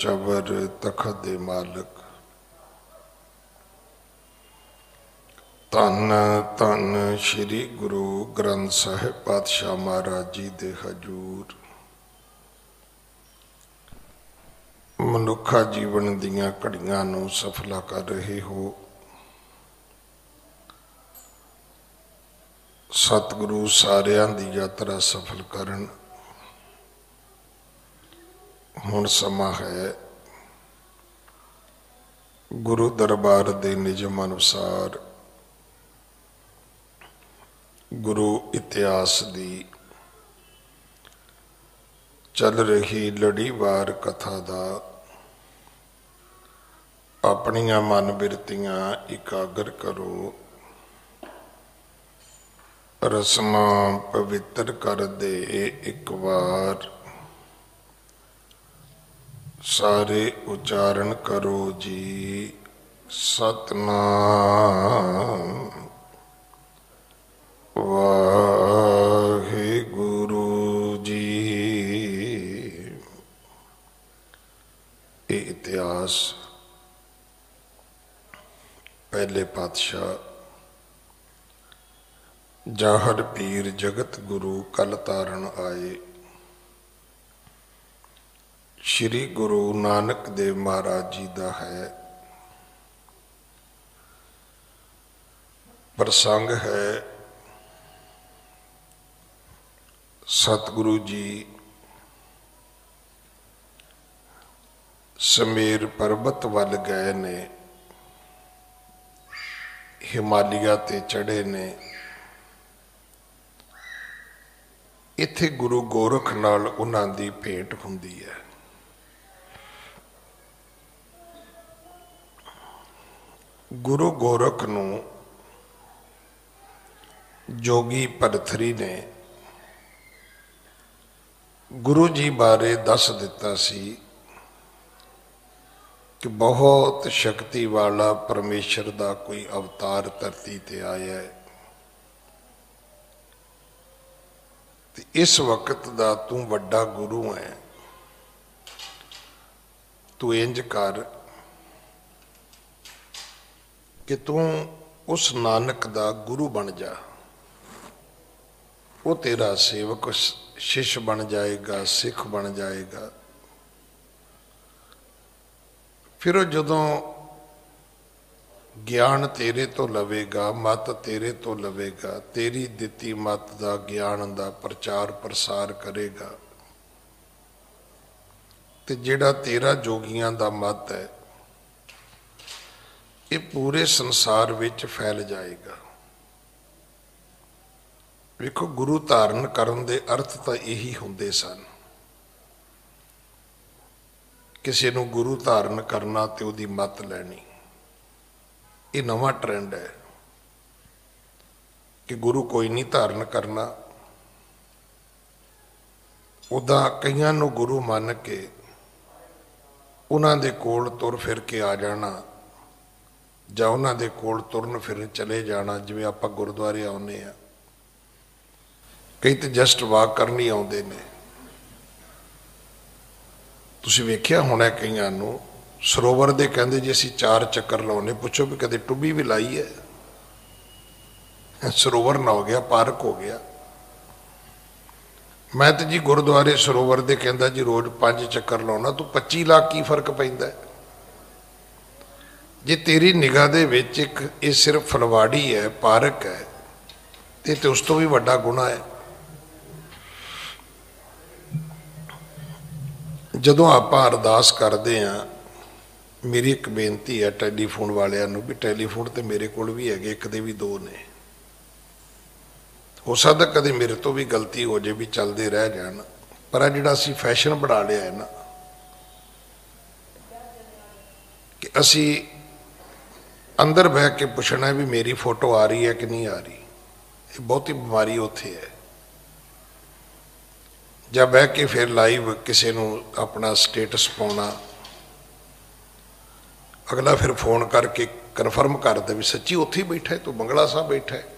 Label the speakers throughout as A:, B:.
A: चबर तखत दे मालक। धन धन श्री गुरु ग्रंथ साहिब पातशाह महाराज जी दे हजूर। मनुखा जीवन दियां घड़ियां नूं सफला कर रहे हो। सतगुरु सारियां दी यात्रा सफल करन। हुण समा है गुरु दरबार दे निजम अनुसार गुरु इतिहास दी चल रही लड़ीवार कथा दा अपनियां मन बिरतियां इकागर करो। रस्मां पवित्र कर दे एक बार सारे उच्चारण करो जी सतनाम वाहिगुरु जी। ये इतिहास पहले पातशाह जाहर पीर जगत गुरु कल तारण आए श्री गुरु नानक देव महाराज जी का है। प्रसंग है सतगुरु जी समेर पर्वत वल गए ने, हिमालया ते चढ़े ने। इत्थे गुरु गोरख नाल उन्हां दी भेंट हुंदी है। गुरु गोरख नूं जोगी भरथरी ने गुरु जी बारे दस दिता सी कि बहुत शक्ति वाला परमेश्वर का कोई अवतार धरती ते आया है। इस वक्त दा तू वड्डा गुरु है, तू इंज कर कि तू उस नानक दा गुरु बन जा। वो तेरा सेवक शिष्य बन जाएगा, सिख बन जाएगा। फिर जदों ज्ञान तेरे तो लवेगा, मत तेरे तो लवेगा, तेरी दिती मत दा ज्ञान दा प्रचार प्रसार करेगा। ते जिहड़ा तेरा जोगियां दा मत है ये पूरे संसार विच फैल जाएगा। वेखो गुरु धारण करन दे अर्थ तो यही हुंदे सन। किसी नूं गुरु धारण करना ते उहदी मत लैनी। ये नवां ट्रेंड है कि गुरु कोई नहीं धारण करना। उदा कईयां नूं गुरु मान के उन्हां दे कोल तुर फिर के आ जाना जां उन्हां दे कोल तुरन फिरन चले जाना। जिवें आपां गुरुद्वारे आउंदे आ, कई तो जस्ट वाक करनी आउंदे ने। तुसीं वेख्या होना कईयां नूं सरोवर दे कहंदे जी असीं 4 चक्कर लाउने। पुछो भी कदे टुब्बी भी लाई है? सरोवर ना हो गया, पार्क हो गया। मैं तो जी गुरुद्वारे सरोवर दे कहंदा जी रोज 5 चक्कर लाउणा, तू 25 लाख की फर्क पैंदा है? जे तेरी निगाह दे विच एक ये सिर्फ फलवाड़ी है, पार्क है, तो उस तो भी वड्डा गुनाह है। जदों आपां अरदास करदे हां, मेरी एक बेनती है टैलीफोन वालियां नूं भी, टैलीफोन तो मेरे कोल भी है, एक दे भी 2 ने। हो सकदा कदे मेरे तो भी गलती हो जाए भी चलते रह जान, पर जिहड़ा असीं फैशन बना लिया है ना कि असीं अंदर बह के पुछना है भी मेरी फोटो आ रही है कि नहीं आ रही। ये बहुती बीमारी उत्थे है। जब बह के फिर लाइव किसी नूं अपना स्टेटस पाउणा, अगला फिर फोन करके कन्फर्म कर दे भी सच्ची उत्थे ही बैठा है, तू बंगला साहब बैठा है।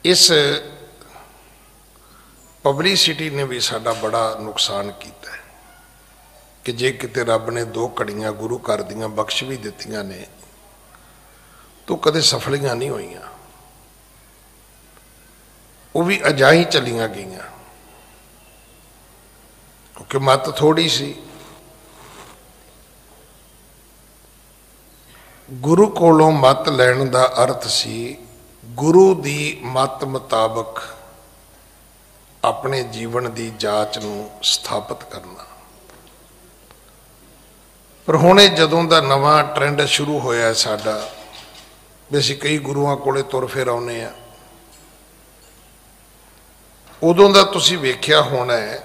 A: इस ਪਬਲਿਸਿਟੀ ਨੇ ਵੀ ਸਾਡਾ ਬੜਾ ਨੁਕਸਾਨ ਕੀਤਾ ਹੈ ਕਿ ਜੇ ਕਿਤੇ ਰੱਬ ਨੇ 2 ਘੜੀਆਂ ਗੁਰੂ ਘਰ ਦੀਆਂ ਬਖਸ਼ ਵੀ ਦਿੱਤੀਆਂ ਨੇ ਤਾਂ ਕਦੇ ਸਫਲੀਆਂ ਨਹੀਂ ਹੋਈਆਂ, ਉਹ ਵੀ ਅਜਾਈ ਚਲੀਆਂ ਗਈਆਂ, ਕਿਉਂਕਿ ਮੱਤ ਥੋੜੀ ਸੀ। ਗੁਰੂ ਕੋਲੋਂ ਮੱਤ ਲੈਣ ਦਾ ਅਰਥ ਸੀ ਗੁਰੂ ਦੀ ਮੱਤ ਮੁਤਾਬਕ ਆਪਣੇ ਜੀਵਨ ਦੀ ਜਾਂਚ ਨੂੰ ਸਥਾਪਿਤ ਕਰਨਾ। ਪਰ ਹੁਣ ਇਹ ਜਦੋਂ ਦਾ ਨਵਾਂ ਟ੍ਰੈਂਡ ਸ਼ੁਰੂ ਹੋਇਆ ਸਾਡਾ ਵੀ ਅਸੀਂ ਕਈ ਗੁਰੂਆਂ ਕੋਲੇ ਤੁਰ ਫਿਰ ਆਉਂਦੇ ਆ, ਉਦੋਂ ਦਾ ਤੁਸੀਂ ਵੇਖਿਆ ਹੋਣਾ ਹੈ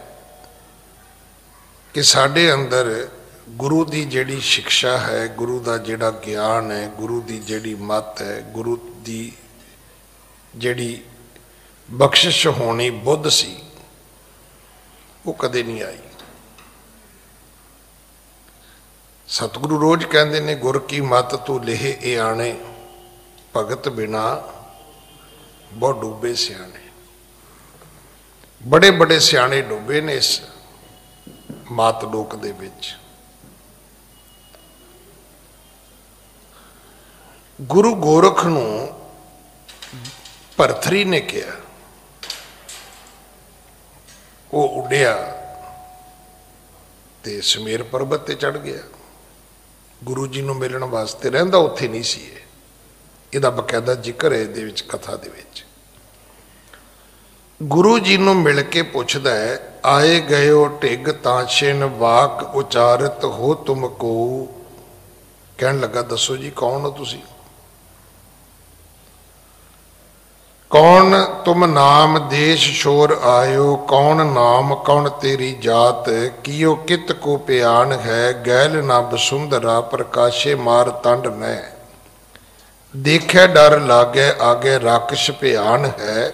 A: ਕਿ ਸਾਡੇ ਅੰਦਰ ਗੁਰੂ ਦੀ ਜਿਹੜੀ ਸਿੱਖਿਆ ਹੈ, ਗੁਰੂ ਦਾ ਜਿਹੜਾ ਗਿਆਨ ਹੈ, ਗੁਰੂ ਦੀ ਜਿਹੜੀ ਮੱਤ ਹੈ, ਗੁਰੂ ਦੀ ਜਿਹੜੀ ਬਖਸ਼ਿਸ਼ ਹੋਣੀ ਬੁੱਧ ਸੀ, ਉਹ ਕਦੇ ਨਹੀਂ ਆਈ। ਸਤਿਗੁਰੂ ਰੋਜ਼ ਕਹਿੰਦੇ ਨੇ ਗੁਰ ਕੀ ਮੱਤ ਤੂੰ ਲਿਹ ਇਹ ਆਣੇ, ਭਗਤ ਬਿਨਾ ਬਹੁ ਡੁੱਬੇ ਸਿਆਣੇ। ਬੜੇ ਬੜੇ ਸਿਆਣੇ ਡੁੱਬੇ ਨੇ ਇਸ ਮਾਤ ਲੋਕ ਦੇ ਵਿੱਚ। ਗੁਰੂ ਗੋਰਖ ਨੂੰ ਭਰਥਰੀ ਨੇ ਕਿਹਾ, ਉਹ ਉੱਡਿਆ ਤੇ ਸੁਮੇਰ ਪਰਬਤ ਤੇ ਚੜ ਗਿਆ ਗੁਰੂ ਜੀ ਨੂੰ ਮਿਲਣ ਵਾਸਤੇ। ਰਹਿੰਦਾ ਉੱਥੇ ਨਹੀਂ ਸੀ, ਇਹਦਾ ਬਕਾਇਦਾ ਜ਼ਿਕਰ ਹੈ ਇਹਦੇ ਵਿੱਚ, ਕਥਾ ਦੇ ਵਿੱਚ। ਗੁਰੂ ਜੀ ਨੂੰ ਮਿਲ ਕੇ ਪੁੱਛਦਾ ਹੈ, ਆਏ ਗਇਓ ਢਿੱਗ ਤਾਂਸ਼ਿਨ ਵਾਕ ਉਚਾਰਤ ਹੋ ਤੁਮ ਕੋ। ਕਹਿਣ ਲੱਗਾ ਦੱਸੋ ਜੀ ਕੌਣ ਹੋ ਤੁਸੀਂ, ਕੌਣ ਤੁਮ ਨਾਮ ਦੇਸ਼ ਸ਼ੋਰ ਆਇਓ, ਕੌਣ ਨਾਮ ਕੌਣ ਤੇਰੀ ਜਾਤ, ਕੀਓ ਕਿਤ ਕੋ ਪਿਆਨ ਹੈ, ਗੈਲ ਨਾ ਬਸੁੰਦਰਾ ਪ੍ਰਕਾਸ਼ੇ ਮਾਰ ਤੰਡ ਨੈ, ਦੇਖੈ ਡਰ ਲਾਗੇ ਆਗੇ ਰਾਕਸ਼ ਭਿਆਨ ਹੈ,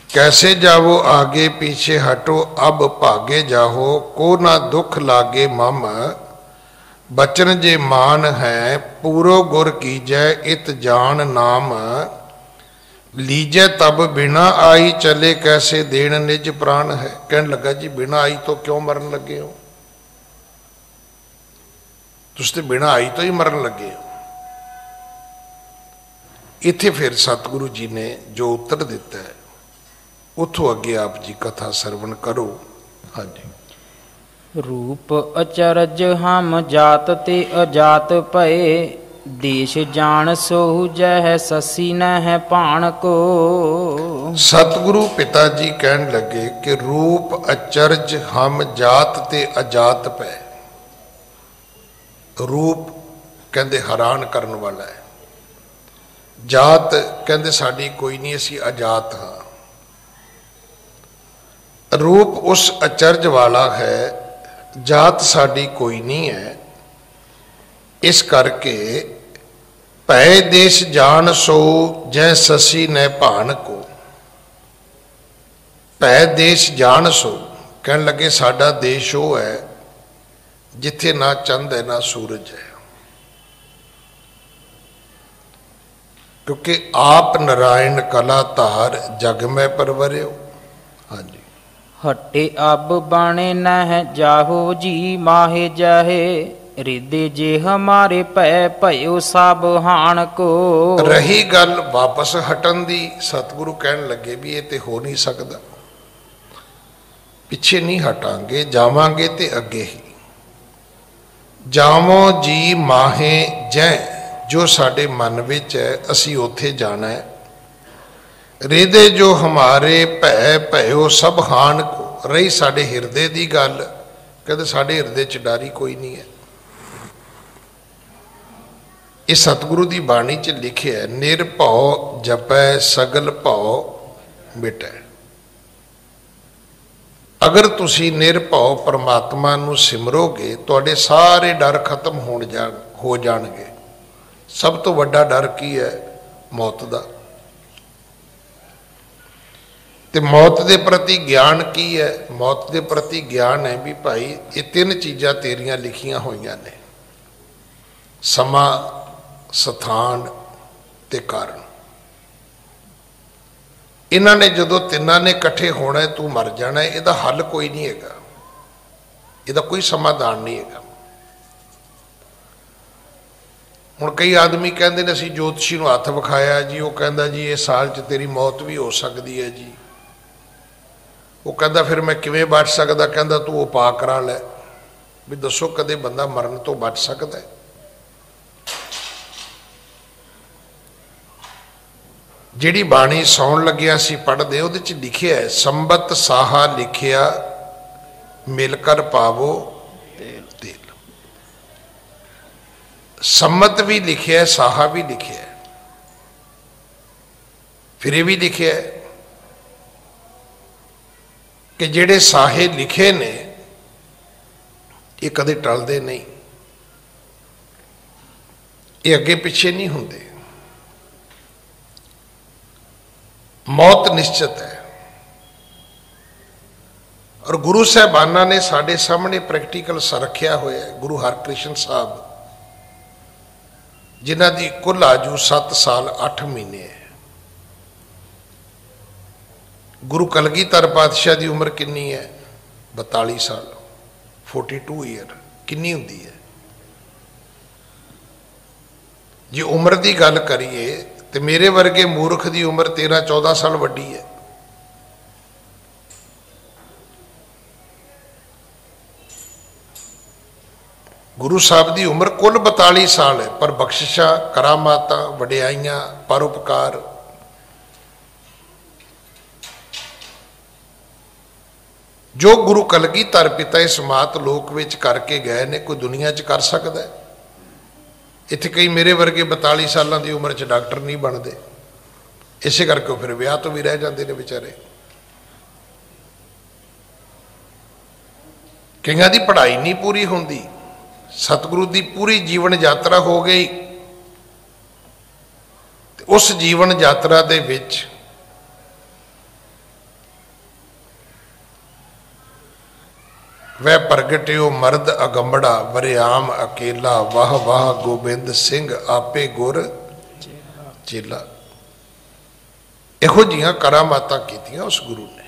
A: कैसे जावो आगे पीछे हटो अब भागे जाहो, को ना दुख लागे मम, बचन जे मान है पूरो गुर कीजै, इत जान नाम लीजै तब बिना आई चले, कैसे देन निज प्राण है। कहने लगा जी बिना आई तो क्यों मरन लगे हो, तुस ते बिना आई तो ही मरन लगे हो। इत्थे फिर सतगुरु जी ने जो उत्तर दिता है उथों अगे आप जी कथा सरवण करो। हाँ जी।
B: रूप अचरज हम जात ते अजात भये, देश जान सोहु जह ससी न है भाण को।
A: सतगुरु पिता जी कहन लगे कि रूप अचरज हम जात ते अजात पए। रूप कहते हैरान करने वाला है, जात कहते साड़ी कोई नहीं, असी अजात हाँ। रूप उस अचरज वाला है, जात साड़ी कोई नहीं है। इस करके भय देश जान सो जै ससी ने भान को। भय देश जान सो कहन लगे साडा देश वो है जिथे ना चंद है ना सूरज है, क्योंकि आप नारायण कला धार जग में परवरियो। हाँ जी।
B: हटे अब बाणे न है जाहो जी माहे जाहे, रिदे जे हमारे पै भयो सब हाण को।
A: रही गल वापस हटन दी, सतगुरु कहन लगे भी ये ते हो नहीं सकता, पिछे नहीं हटांगे, जावांगे ते अगे ही। जावो जी माहे जै, जो साडे मन विच है असी उथे जाना है। रेदे जो हमारे भै भयो सब हान को। रही साडे हिरदे दी गल, कहते साडे हिरदे च डर ही कोई नहीं है। इस सतगुरु दी बाणी च लिखे है, निरभौ जपै सगल भौ मिटै। अगर तुसी निरभौ परमात्मा नूं सिमरोगे तुहाडे सारे डर खत्म हो जाणगे। सब तो वड्डा डर की है, मौत दा। ते मौत के प्रति ज्ञान की है, मौत के प्रति ज्ञान है भी भाई ये 3 चीज़ां तेरियां लिखियां होइयां ने, समा स्थान ते कारण। इन्हां ने जदों तिन्नां ने इकट्ठे होना है, तू मर जाना है, इहदा हल कोई नहीं हैगा, इहदा कोई समाधान नहीं हैगा। हुण कई आदमी कहते हैं असीं ज्योतिषी नूं हत्थ विखाया जी, वो कहता जी इस साल च तेरी मौत भी हो सकती है जी। वो कहता फिर मैं किवें बच सकदा? कहता तू उपा करा लै। भी दसो कदे बंदा मरण तो बच सकता है? जिहड़ी बाणी सौण लग्या असीं पढ़दे उहदे च लिखिया है, संबत साहा लिखिया मिलकर पावो तेल। सम्मत भी लिखिया है, साहा भी लिखिया है, फिर ये भी लिखिया है कि जिहड़े साहे लिखे ने ये कदे टलदे नहीं, ये अगे पिछे नहीं हुंदे। मौत निश्चित है। और गुरु साहबाना ने साडे सामने प्रैक्टिकल रखिया होया है। गुरु हरकृष्ण साहब जिन्हां दी कुल आजू 7 साल 8 महीने है। गुरु कलगीधर पातशाह की उम्र कितनी है? 42 साल, 42 ईयर कितनी होंदी है? जे उम्र की गल करिए तो मेरे वर्गे मूर्ख की उम्र 13-14 साल वड्डी है। गुरु साहब की उम्र कुल 42 साल है, पर बख्शिशा, करामाता, वडियाइयां, परोपकार, जो गुरु कलगीधर पिता इस मात लोक विच करके गए ने, कोई दुनिया च कर सकता है? इत्थे कई मेरे वर्गे 42 सालों की उम्र च डॉक्टर नहीं बनते, इसे करके फिर विआह तो भी रह जाते हैं बेचारे। कईयां दी पढ़ाई नहीं पूरी होंदी, सतगुरु की पूरी जीवन यात्रा हो गई, उस जीवन यात्रा दे विच वह प्रगटियो मर्द अगंबड़ा, वरियाम अकेला, वाह वाह गोबिंद सिंह आपे गुर चेला। इहो जिहियां करामातां कीतियां उस गुरु ने।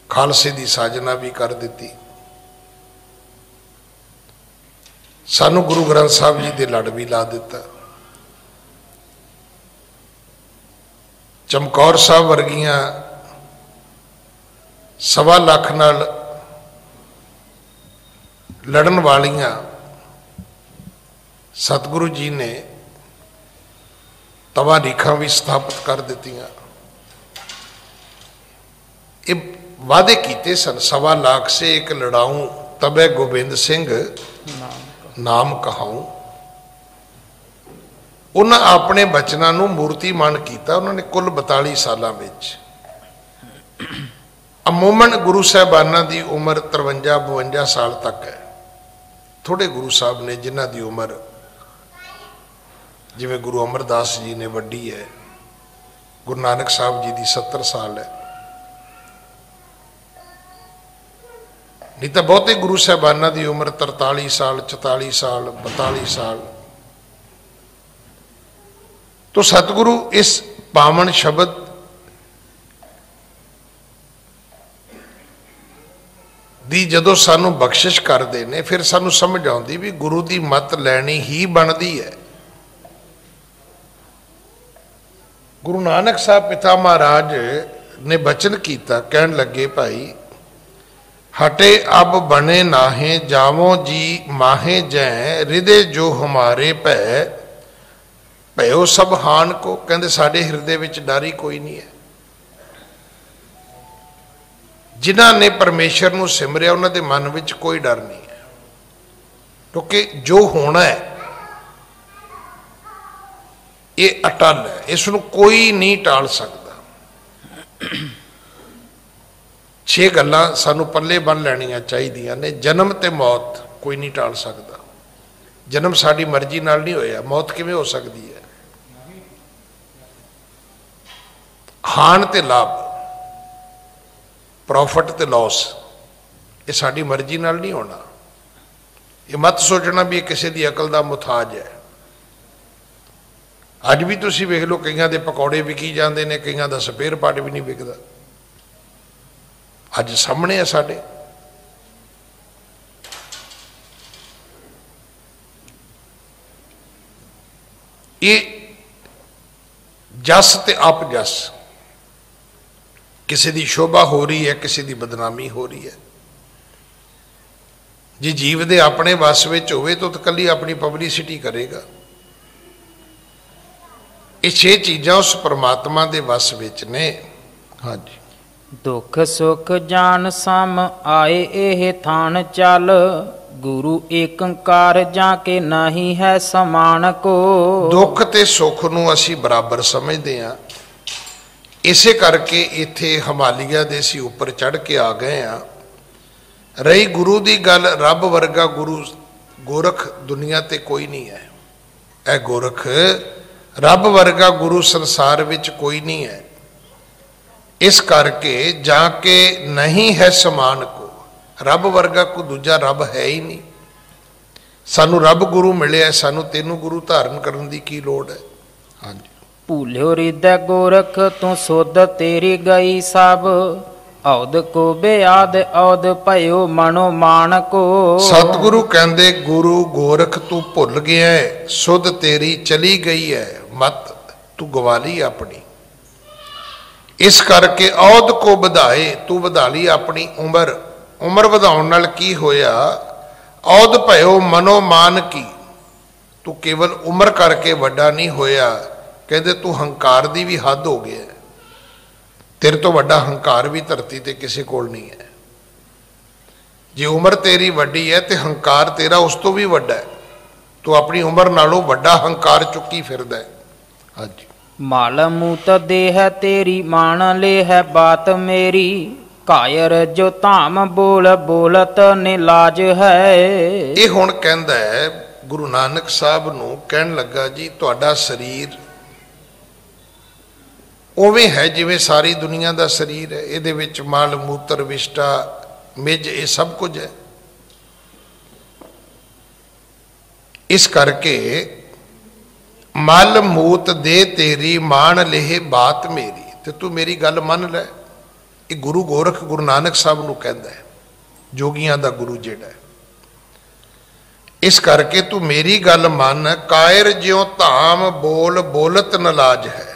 A: खालसे की साजना भी कर दी। सानू गुरु ग्रंथ साहब जी दे लड़ भी ला दिता। चमकौर साहब वर्गियां 1.25 लाख नाल लड़न वालियां सतगुरु जी ने तवा रीखा भी स्थापित कर दित्तियां। ये वादे कीते सन, 1.25 लाख से एक लड़ाऊं तबे गोबिंद सिंह नाम कहाऊं। उन्होंने अपने बचनों को मूर्तिमान किया। उन्होंने कुल 42 सालों में अमूमन गुरु साहबाना की उम्र 53-52 साल तक है। थोड़े गुरु साहब ने जिन्हों की उम्र जिमें गुरु अमरदास जी ने वड्डी है, गुरु नानक साहब जी की 70 साल है। नहीं तो बहुते गुरु साहबाना की उम्र 43 साल, 44 साल, 42 साल। तो सतगुरु इस पावन शब्द दी जदों सानू बख्शिश करते हैं, फिर सानू समझ आती भी गुरु की मत लैनी ही बनती है। गुरु नानक साहब पिता महाराज ने बचन किया, कहन लगे भाई हटे अब बने नाहे, जावो जी माहे जै, हृदय जो हमारे भै, भयो सब हान को। कहते साडे हृदय विच डर ही कोई नहीं है। जिन्हां ने परमेश्वर नूं सिमरिया उन्हां दे मन विच कोई डर नहीं है, क्योंकि जो होना है ये अटल है, इसनूं कोई नहीं टाल सकता। 6 गल्लां सानूं पल्ले बन लैणियां चाहीदियां ने। जन्म ते मौत कोई नहीं टाल सकता। जन्म साडी मर्जी नाल नहीं होया, मौत किवें हो सकती है? हान ते लाभ, प्रॉफिट ते लॉस, ये साडी मर्जी नाल नहीं होना। ये मत सोचना भी किसी की अकल का मुथाज है। ਅੱਜ ਵੀ ਤੁਸੀਂ ਵੇਖ ਲਓ, ਕਈਆਂ ਦੇ ਪਕੌੜੇ ਵਿਕੀ ਜਾਂਦੇ ਨੇ, ਕਈਆਂ ਦਾ ਸਪੇਅਰ ਪਾਰਟ ਵੀ ਨਹੀਂ ਵਿਕਦਾ। ਅੱਜ ਸਾਹਮਣੇ ਆ ਸਾਡੇ। ਇਹ ਜਸ ਤੇ ਅਪਜਸ, ਕਿਸੇ ਦੀ ਸ਼ੋਭਾ ਹੋ ਰਹੀ ਹੈ, ਕਿਸੇ ਦੀ ਬਦਨਾਮੀ ਹੋ ਰਹੀ ਹੈ। ਜੇ ਜੀਵ ਦੇ ਆਪਣੇ ਵਸ ਵਿੱਚ ਹੋਵੇ ਤਾਂ ਇਕੱਲੀ ਆਪਣੀ ਪਬਲਿਸਿਟੀ ਕਰੇਗਾ। ਇਹ 6 ਚੀਜ਼ਾਂ ਉਸ ਪਰਮਾਤਮਾ ਦੇ ਵਸ ਵਿੱਚ ਨੇ। ਹਾਂਜੀ।
B: ਦੁੱਖ ਸੁਖ ਜਾਨ ਸਮ ਆਏ ਇਹ ਥਾਨ ਚੱਲ, ਗੁਰੂ ਏਕੰਕਾਰ ਜਾਂ ਕੇ ਨਹੀਂ ਹੈ ਸਮਾਨ ਕੋ।
A: ਦੁੱਖ ਤੇ ਸੁੱਖ ਨੂੰ ਅਸੀਂ ਬਰਾਬਰ ਸਮਝਦੇ ਹਾਂ, ਇਸੇ ਕਰਕੇ ਇੱਥੇ ਹਿਮਾਲਿਆ ਦੇ ਅਸੀਂ ਉੱਪਰ ਚੜ੍ਹ ਕੇ ਆ ਗਏ ਹਾਂ। ਰਹੀ ਗੁਰੂ ਦੀ ਗੱਲ, ਰੱਬ ਵਰਗਾ ਗੁਰੂ ਗੋਰਖ ਦੁਨੀਆ ਤੇ ਕੋਈ ਨਹੀਂ ਹੈ। ਇਹ ਗੋਰਖ ਰੱਬ ਵਰਗਾ ਗੁਰੂ ਸੰਸਾਰ ਵਿੱਚ ਕੋਈ ਨਹੀਂ ਹੈ। ਇਸ ਕਰਕੇ ਜਾਂ ਕਿ ਨਹੀਂ ਹੈ ਸਮਾਨ ਕੋ, ਰੱਬ ਵਰਗਾ ਕੋਈ ਦੂਜਾ ਰੱਬ ਹੈ ਹੀ ਨਹੀਂ। ਸਾਨੂੰ ਰੱਬ ਗੁਰੂ ਮਿਲਿਆ, ਸਾਨੂੰ ਤੈਨੂੰ ਗੁਰੂ ਧਾਰਨ ਕਰਨ ਦੀ ਕੀ ਲੋੜ ਹੈ। ਹਾਂਜੀ।
B: ਭੂਲਿਓ ਹਿਰਦੈ ਗੋਰਖ ਤੂੰ ਸੁਧ ਤੇਰੀ ਗਈ ਸਭ, ਔਦ ਕੋ ਬਿਆਦ ਔਦ ਭਇਓ ਮਨੋ ਮਾਨ ਕੋ।
A: ਸਤਿਗੁਰੂ ਕਹਿੰਦੇ ਗੁਰੂ ਗੋਰਖ ਤੂੰ ਭੁੱਲ ਗਿਆ ਹੈ, ਸੁਧ ਤੇਰੀ ਚਲੀ ਗਈ ਹੈ, ਮਤ ਤੂੰ ਗਵਾ ਲਈ ਆਪਣੀ। ਇਸ ਕਰਕੇ ਔਦ ਕੋ ਵਧਾਏ, ਤੂੰ ਵਧਾ ਲਈ ਆਪਣੀ ਉਮਰ। ਉਮਰ ਵਧਾਉਣ ਨਾਲ ਕੀ ਹੋਇਆ? ਔਦ ਭਇਓ ਮਨੋ ਮਾਨ ਕੀ, ਤੂੰ ਕੇਵਲ ਉਮਰ ਕਰਕੇ ਵੱਡਾ ਨਹੀਂ ਹੋਇਆ। ਕਹਿੰਦੇ ਤੂੰ ਹੰਕਾਰ ਦੀ ਵੀ ਹੱਦ ਹੋ ਗਿਆ। ਤੇਰੇ ਤੋਂ ਵੱਡਾ ਹੰਕਾਰ ਵੀ ਧਰਤੀ ਤੇ ਕਿਸੇ ਕੋਲ ਨਹੀਂ ਹੈ। ਜੇ ਉਮਰ ਤੇਰੀ ਵੱਡੀ ਹੈ ਤੇ ਹੰਕਾਰ ਤੇਰਾ ਉਸ ਤੋਂ ਵੀ ਵੱਡਾ ਹੈ। ਤੂੰ ਆਪਣੀ ਉਮਰ ਨਾਲੋਂ ਵੱਡਾ ਹੰਕਾਰ ਚੁੱਕੀ ਫਿਰਦਾ ਹੈ। ਹਾਂਜੀ।
B: ਮਾਲ ਮੂਤ ਦੇਹ ਤੇਰੀ ਮਾਣ ਲੈ ਹੈ ਬਾਤ ਮੇਰੀ, ਕਾਇਰ ਜੋ ਧਾਮ ਬੋਲ ਬੋਲਤ ਨਿਲਾਜ ਹੈ।
A: ਇਹ ਹੁਣ ਕਹਿੰਦਾ ਹੈ ਗੁਰੂ ਨਾਨਕ ਸਾਹਿਬ ਨੂੰ, ਕਹਿਣ ਲੱਗਾ ਜੀ ਤੁਹਾਡਾ ਸਰੀਰ ਉਵੇਂ ਹੈ ਜਿਵੇਂ ਸਾਰੀ ਦੁਨੀਆ ਦਾ ਸਰੀਰ ਹੈ। ਇਹਦੇ ਵਿੱਚ ਮਲ ਮੂਤਰ ਵਿਸ਼ਟਾ ਮਿੱਝ ਇਹ ਸਭ ਕੁਝ ਹੈ। ਇਸ ਕਰਕੇ ਮਲ ਮੂਤ ਦੇ ਤੇਰੀ ਮਾਣ ਲੇਹ ਬਾਤ ਮੇਰੀ, ਤੇ ਤੂੰ ਮੇਰੀ ਗੱਲ ਮੰਨ ਲੈ। ਇਹ ਗੁਰੂ ਗੋਰਖ ਗੁਰੂ ਨਾਨਕ ਸਾਹਿਬ ਨੂੰ ਕਹਿੰਦਾ ਹੈ, ਜੋਗੀਆਂ ਦਾ ਗੁਰੂ ਜਿਹੜਾ ਹੈ। ਇਸ ਕਰਕੇ ਤੂੰ ਮੇਰੀ ਗੱਲ ਮੰਨ। ਕਾਇਰ ਜਿਉ ਧਾਮ ਬੋਲ ਬੋਲਤ ਨਲਾਜ ਹੈ।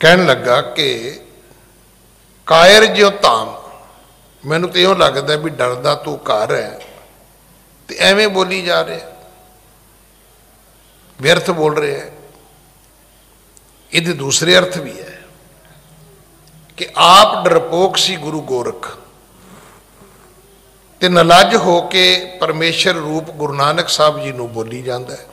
A: ਕਹਿਣ ਲੱਗਾ ਕਿ ਕਾਇਰ ਜਿਉ ਧਾਮ, ਮੈਨੂੰ ਤੇ ਇਉਂ ਲੱਗਦਾ ਵੀ ਡਰਦਾ ਤੂੰ ਘਰ ਹੈ ਤੇ ਐਵੇਂ ਬੋਲੀ ਜਾ ਰਿਹਾ, ਵਿਅਰਥ ਬੋਲ ਰਿਹਾ ਹੈ। ਇਹਦੇ ਦੂਸਰੇ ਅਰਥ ਵੀ ਹੈ ਕਿ ਆਪ ਡਰਪੋਕ ਸੀ ਗੁਰੂ ਗੋਰਖ, ਤੇ ਨਲੱਜ ਹੋ ਕੇ ਪਰਮੇਸ਼ਰ ਰੂਪ ਗੁਰੂ ਨਾਨਕ ਸਾਹਿਬ ਜੀ ਨੂੰ ਬੋਲੀ ਜਾਂਦਾ ਹੈ।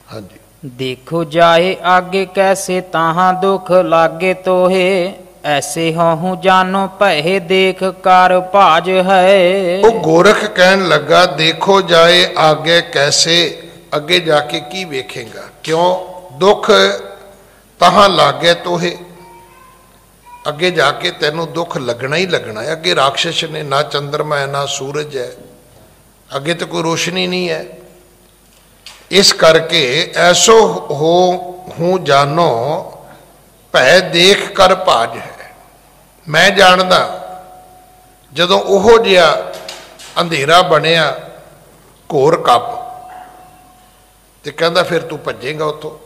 A: ਹਾਂਜੀ।
B: ਦੇਖੋ ਜਾਏ ਆਗੇ ਕੈਸੇ ਤਾਹਾਂ ਦੁਖ ਲਾਗੇ ਤੋਹੇ, ਐਸੇ ਹੋਂ ਜਾਨੋ ਭਏ ਦੇਖ ਕਰ ਭਾਜ ਹੈ।
A: ਉਹ ਗੋਰਖ ਕਹਿਣ ਲੱਗਾ ਦੇਖੋ ਜਾਏ ਆਗੇ ਕੈਸੇ, ਅੱਗੇ ਜਾ ਕੇ ਕੀ ਵੇਖੇਗਾ? ਕਿਉਂ? ਦੁੱਖ ਤਾਹਾਂ ਲਾਗੇ ਤੋਹੇ, ਅੱਗੇ ਜਾ ਕੇ ਤੈਨੂੰ ਦੁੱਖ ਲੱਗਣਾ ਹੀ ਲੱਗਣਾ ਹੈ। ਅੱਗੇ ਰਾਖਸ਼ ਨੇ, ਨਾ ਚੰਦਰਮਾ ਹੈ ਨਾ ਸੂਰਜ ਹੈ, ਅੱਗੇ ਤਾਂ ਕੋਈ ਰੋਸ਼ਨੀ ਨਹੀਂ ਹੈ। ਇਸ ਕਰਕੇ ਐਸੋ ਹੋ ਹੂੰ ਜਾਨੋ ਭੈ ਦੇਖ ਕਰ ਭਾਜ ਹੈ। ਮੈਂ ਜਾਣਦਾ ਜਦੋਂ ਉਹੋ ਜਿਹਾ ਅੰਧੇਰਾ ਬਣਿਆ ਘੋਰ ਕੱਪ, ਤੇ ਕਹਿੰਦਾ ਫਿਰ ਤੂੰ ਭੱਜੇਗਾ ਉੱਥੋਂ।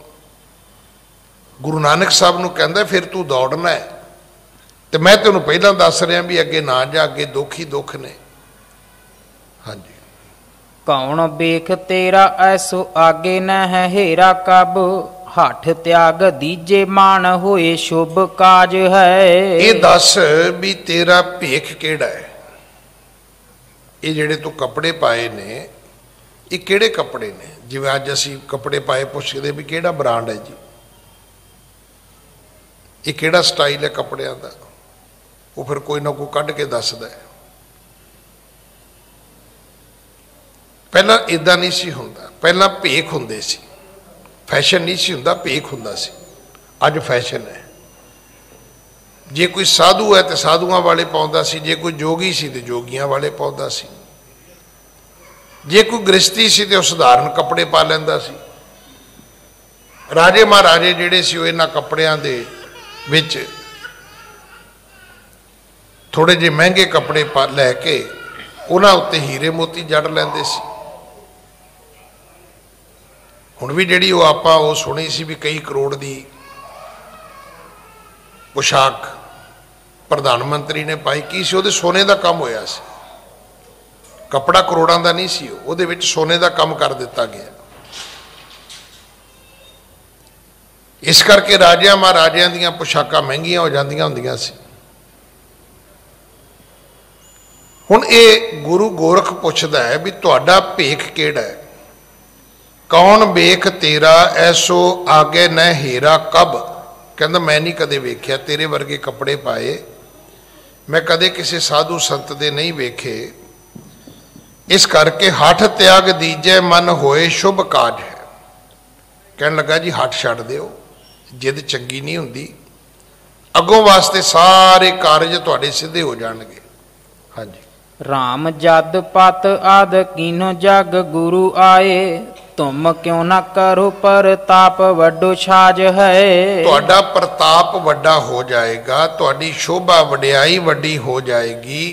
A: ਗੁਰੂ ਨਾਨਕ ਸਾਹਿਬ ਨੂੰ ਕਹਿੰਦਾ ਫਿਰ ਤੂੰ ਦੌੜਨਾ ਹੈ, ਤੇ ਮੈਂ ਤੈਨੂੰ ਪਹਿਲਾਂ ਦੱਸ ਰਿਹਾ ਵੀ ਅੱਗੇ ਨਾ ਜਾ, ਅੱਗੇ ਦੁੱਖ ਹੀ ਦੁੱਖ ਨੇ। ਹਾਂਜੀ।
B: ਕੌਣ ਵੇਖ ਤੇਰਾ ਐਸੋ ਆਗੇ ਨ ਹੈ ਹੇਰਾ ਕਬ, ਹੱਠ ਤਿਆਗ ਦੀਜੇ ਮਾਨ ਹੋਏ ਸ਼ੁਭ ਕਾਜ ਹੈ। ਇਹ
A: ਦੱਸ ਵੀ ਤੇਰਾ ਭੇਖ ਕਿਹੜਾ ਹੈ? ਇਹ ਜਿਹੜੇ ਤੂੰ ਕੱਪੜੇ ਪਾਏ ਨੇ ਇਹ ਕਿਹੜੇ ਕੱਪੜੇ ਨੇ? ਜਿਵੇਂ ਅੱਜ ਅਸੀਂ ਕੱਪੜੇ ਪਾਏ ਪੁੱਛਦੇ ਵੀ ਕਿਹੜਾ ਬ੍ਰਾਂਡ ਹੈ ਜੀ, ਇਹ ਕਿਹੜਾ ਸਟਾਈਲ ਹੈ ਕੱਪੜਿਆਂ ਦਾ, ਉਹ ਫਿਰ ਕੋਈ ਨਾ ਕੋਈ ਕੱਢ ਕੇ ਦੱਸਦਾ ਹੈ। ਪਹਿਲਾਂ ਇਦਾਂ ਨਹੀਂ ਸੀ ਹੁੰਦਾ, ਪਹਿਲਾਂ ਭੇਖ ਹੁੰਦੇ ਸੀ, ਫੈਸ਼ਨ ਨਹੀਂ ਸੀ ਹੁੰਦਾ, ਭੇਖ ਹੁੰਦਾ ਸੀ। ਅੱਜ ਫੈਸ਼ਨ ਹੈ। ਜੇ ਕੋਈ ਸਾਧੂ ਹੈ ਤੇ ਸਾਧੂਆਂ ਵਾਲੇ ਪਾਉਂਦਾ ਸੀ, ਜੇ ਕੋਈ ਜੋਗੀ ਸੀ ਤੇ ਜੋਗੀਆਂ ਵਾਲੇ ਪਾਉਂਦਾ ਸੀ, ਜੇ ਕੋਈ ਗ੍ਰਸਤੀ ਸੀ ਤੇ ਉਹ ਸਧਾਰਨ ਕੱਪੜੇ ਪਾ ਲੈਂਦਾ ਸੀ। राजे महाराजे जिहड़े सी इन्हां कपड़ियां दे विच थोड़े जे महंगे कपड़े लैके उन्हां उत्ते हीरे मोती जड़ लैंदे सी। हुण भी जिहड़ी वो आपां वो सुनी सी भी कई करोड़ दी पोशाक प्रधानमंत्री ने पाई, की सी उहदे सोने का काम होया सी, कपड़ा करोड़ां दा नहीं सी, उहदे विच सोने का काम कर दिता गया। इस करके राजियां महाराजियां दीयां पोशाकां महंगियां हो जांदियां हुंदियां सी। हुण ये गुरु गोरख पुछदा है भी तुहाडा भेख किहड़ा है? कौन बेख तेरा ऐसो आगे न हेरा कब? कहंदा मैं नहीं कदे वेख्या तेरे वर्गे कपड़े पाए, मैं कदे किसी साधु संत दे नहीं वेखे। इस करके हठ त्याग दीजे मन होए शुभ काज है। कहन लगा जी हठ छड्ड दिओ, जिद चंगी नहीं हुंदी, अगों वास्ते सारे कारज तुहाडे सिद्धे हो जाणगे। हाँ जी।
B: राम जद पत आद कीनो जग गुरु आए, तुम क्यों ना करो प्रताप वड्डो छाज है।
A: तुहाडा प्रताप वड्डा हो जाएगा, तुहाडी शोभा वड्याई वड्डी हो जाएगी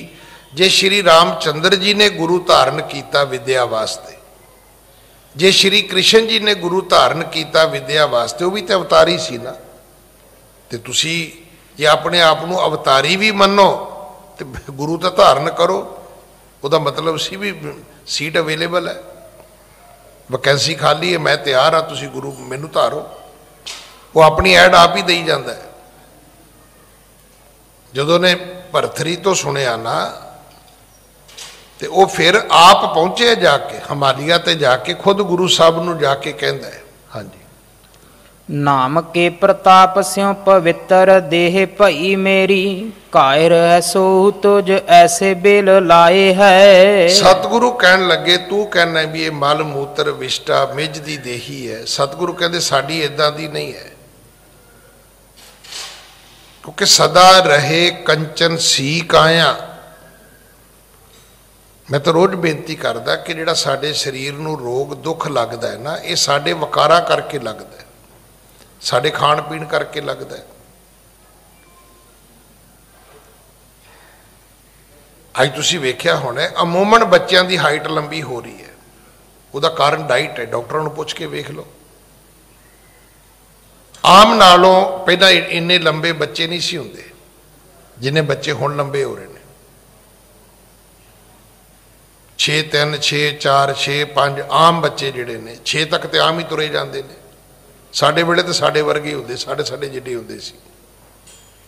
A: जे श्री रामचंद्र जी ने गुरु धारण किया विद्या वास्ते, जे श्री कृष्ण जी ने गुरु धारण किया विद्या वास्ते, वो भी तो अवतारी सी ना। ते तुसी जे अपने आप को अवतारी भी मनो तो गुरु तो धारण करो, उसका मतलब सी भी सीट अवेलेबल है, वैकेंसी खाली है, मैं तैयार हाँ, तुसी गुरु मैनू धारो। वो अपनी ऐड आप ही दई जाता है। जदों ने भरथरी तो सुनिया ना तो वो फिर आप पहुंचे जाके हिमालय ते जाके खुद गुरु साहब नू जाके कहंदा है। हाँ जी।
B: नाम के प्रताप स्यों पवित्र देह भई मेरी, कायर ऐसो तुझ ऐसे बेल लाए है।
A: सतगुरु कहन लगे तू कहना भी ये मल मूत्र विष्टा मिज दी देही है। सतगुरु कहते साड़ी इदां दी नहीं है, क्योंकि सदा रहे कंचन सी काया। मैं तो रोज बेनती करदा कि जिहड़ा साडे शरीर नूं रोग दुख लगदा है ना, ये साडे वकारा करके लगदा है, साडे खाण पीण करके लगदा है। अज तुसीं वेख्या होना अमूमन बच्चों की हाइट लंबी हो रही है, उसका कारण डाइट है। डॉक्टरों को पुछ के वेख लो, आम नालों पहला इन्ने लंबे बच्चे नहीं सी हुंदे जिन्ने बच्चे हुण लंबे हो रहे हैं। 6 3 6 4 6 5 आम बच्चे जिहड़े ने 6 तक तो आम ही तुरे जाते हैं। साडे वेले तो साडे वर्गे होंदे, साडे साडे जिड्डे होंदे सी।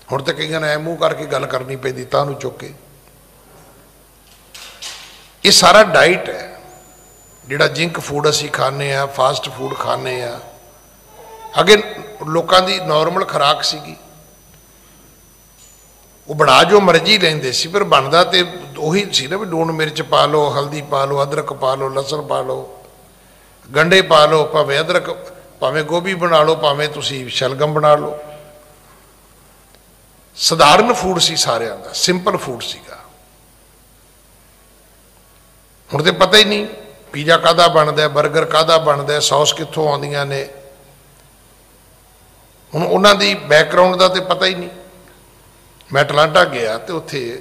A: हुण तो कईयां ने मूँह करके गल करनी पैंदी तां नूं चुक के। ये सारा डाइट है, जिहड़ा जिंक फूड असीं खाने आ, फास्ट फूड खाने आ। अगे लोगों की नॉर्मल खुराक सीगी, वो बना जो मर्जी लेंदे सी, पर बनदा ते उही सी ना भी लूण मिर्च पा लो, हल्दी पा लो, अदरक पा लो, लसन पा लो, गंढे पा लो, भावें अदरक, भावें गोभी बना लो, भावें तुसी शलगम बना लो। सधारण फूड सी सारिਆਂ ਦਾ, सिंपल फूड सीगा। हुण ते पता ही नहीं पीजा काहदा बनदा, बर्गर काहदा बनदा, सॉस कित्थों आउंदियां ने। हुण उन्हां दी बैकग्राउंड दा ते पता ही नहीं। मैं अटलांटा गया तो उत्थे ये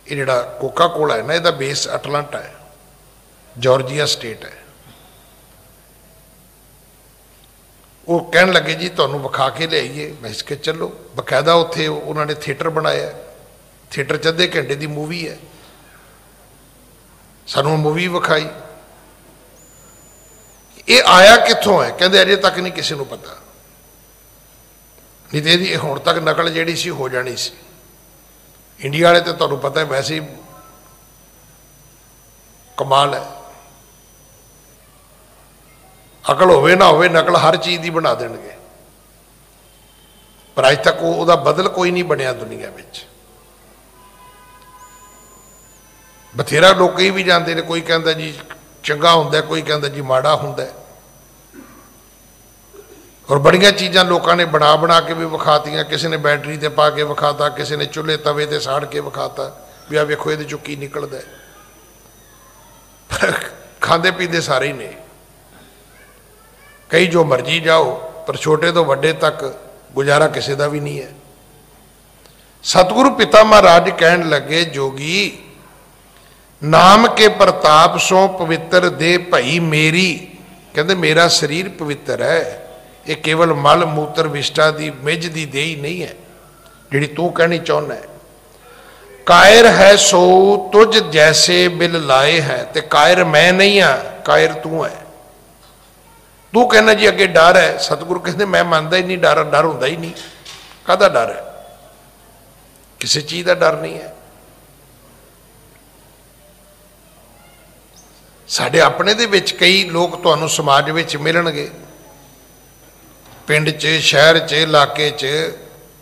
A: जिहड़ा कोका कोला है ना, इहदा बेस अटलांटा है, जॉर्जिया स्टेट है। वो कहन लगे जी तुहानूं विखा के लियाईए। मैं इसके चलो, बकायदा उत्थे उन्होंने थिएटर बनाया, थिएटर च अद्धे घंटे की मूवी है, सानूं मूवी विखाई। ये आया कित्थों है? कहते अजे तक नहीं किसी को पता, नहीं तो यदि हुण तक नकल जिहड़ी सी हो जानी सी। इंडिया वाले तो तुहानूं पता है वैसे ही कमाल है, अकल होवे ना होवे नकल हर चीज़ की बना देणगे। पर अज तक वो बदल कोई नहीं बनिया दुनिया में। बथेरा लोग कई भी जाते हैं, कोई कहता जी चंगा हुंदा, कोई कहता जी माड़ा हुंदा। और बड़िया चीज़ां लोगों ने बना बना के भी विखातियां। किसी ने बैटरी ते पा के विखाता, किसी ने चूल्हे तवे ते साड़ के विखाता भी आ वेखो ये चो की निकलदा है। खांदे पींदे सारे ही ने, कई जो मर्जी जाओ, पर छोटे तो वड्डे तक गुजारा किसी का भी नहीं है। सतगुरु पिता महाराज कहन लगे, जोगी नाम के प्रताप सो पवित्र दे भई मेरी। कहते मेरा शरीर पवित्र है, ये केवल मल मूत्र विष्टा दी मिज दी देही नहीं है जिहड़ी तू कहनी चाहुंदा है। कायर है सो तुझ जैसे बिल लाए है, ते कायर मैं नहीं हाँ, कायर तू है। तू कहना जी अगे डर है, सतगुरु कहते मैं मानता ही नहीं, डर डर होंदा ही नहीं। काहदा डर है? किसी चीज का डर नहीं है। साडे अपने दे विच कई लोग तुहानूं समाज विच मिलणगे, पिंड च, शहर च, इलाके च,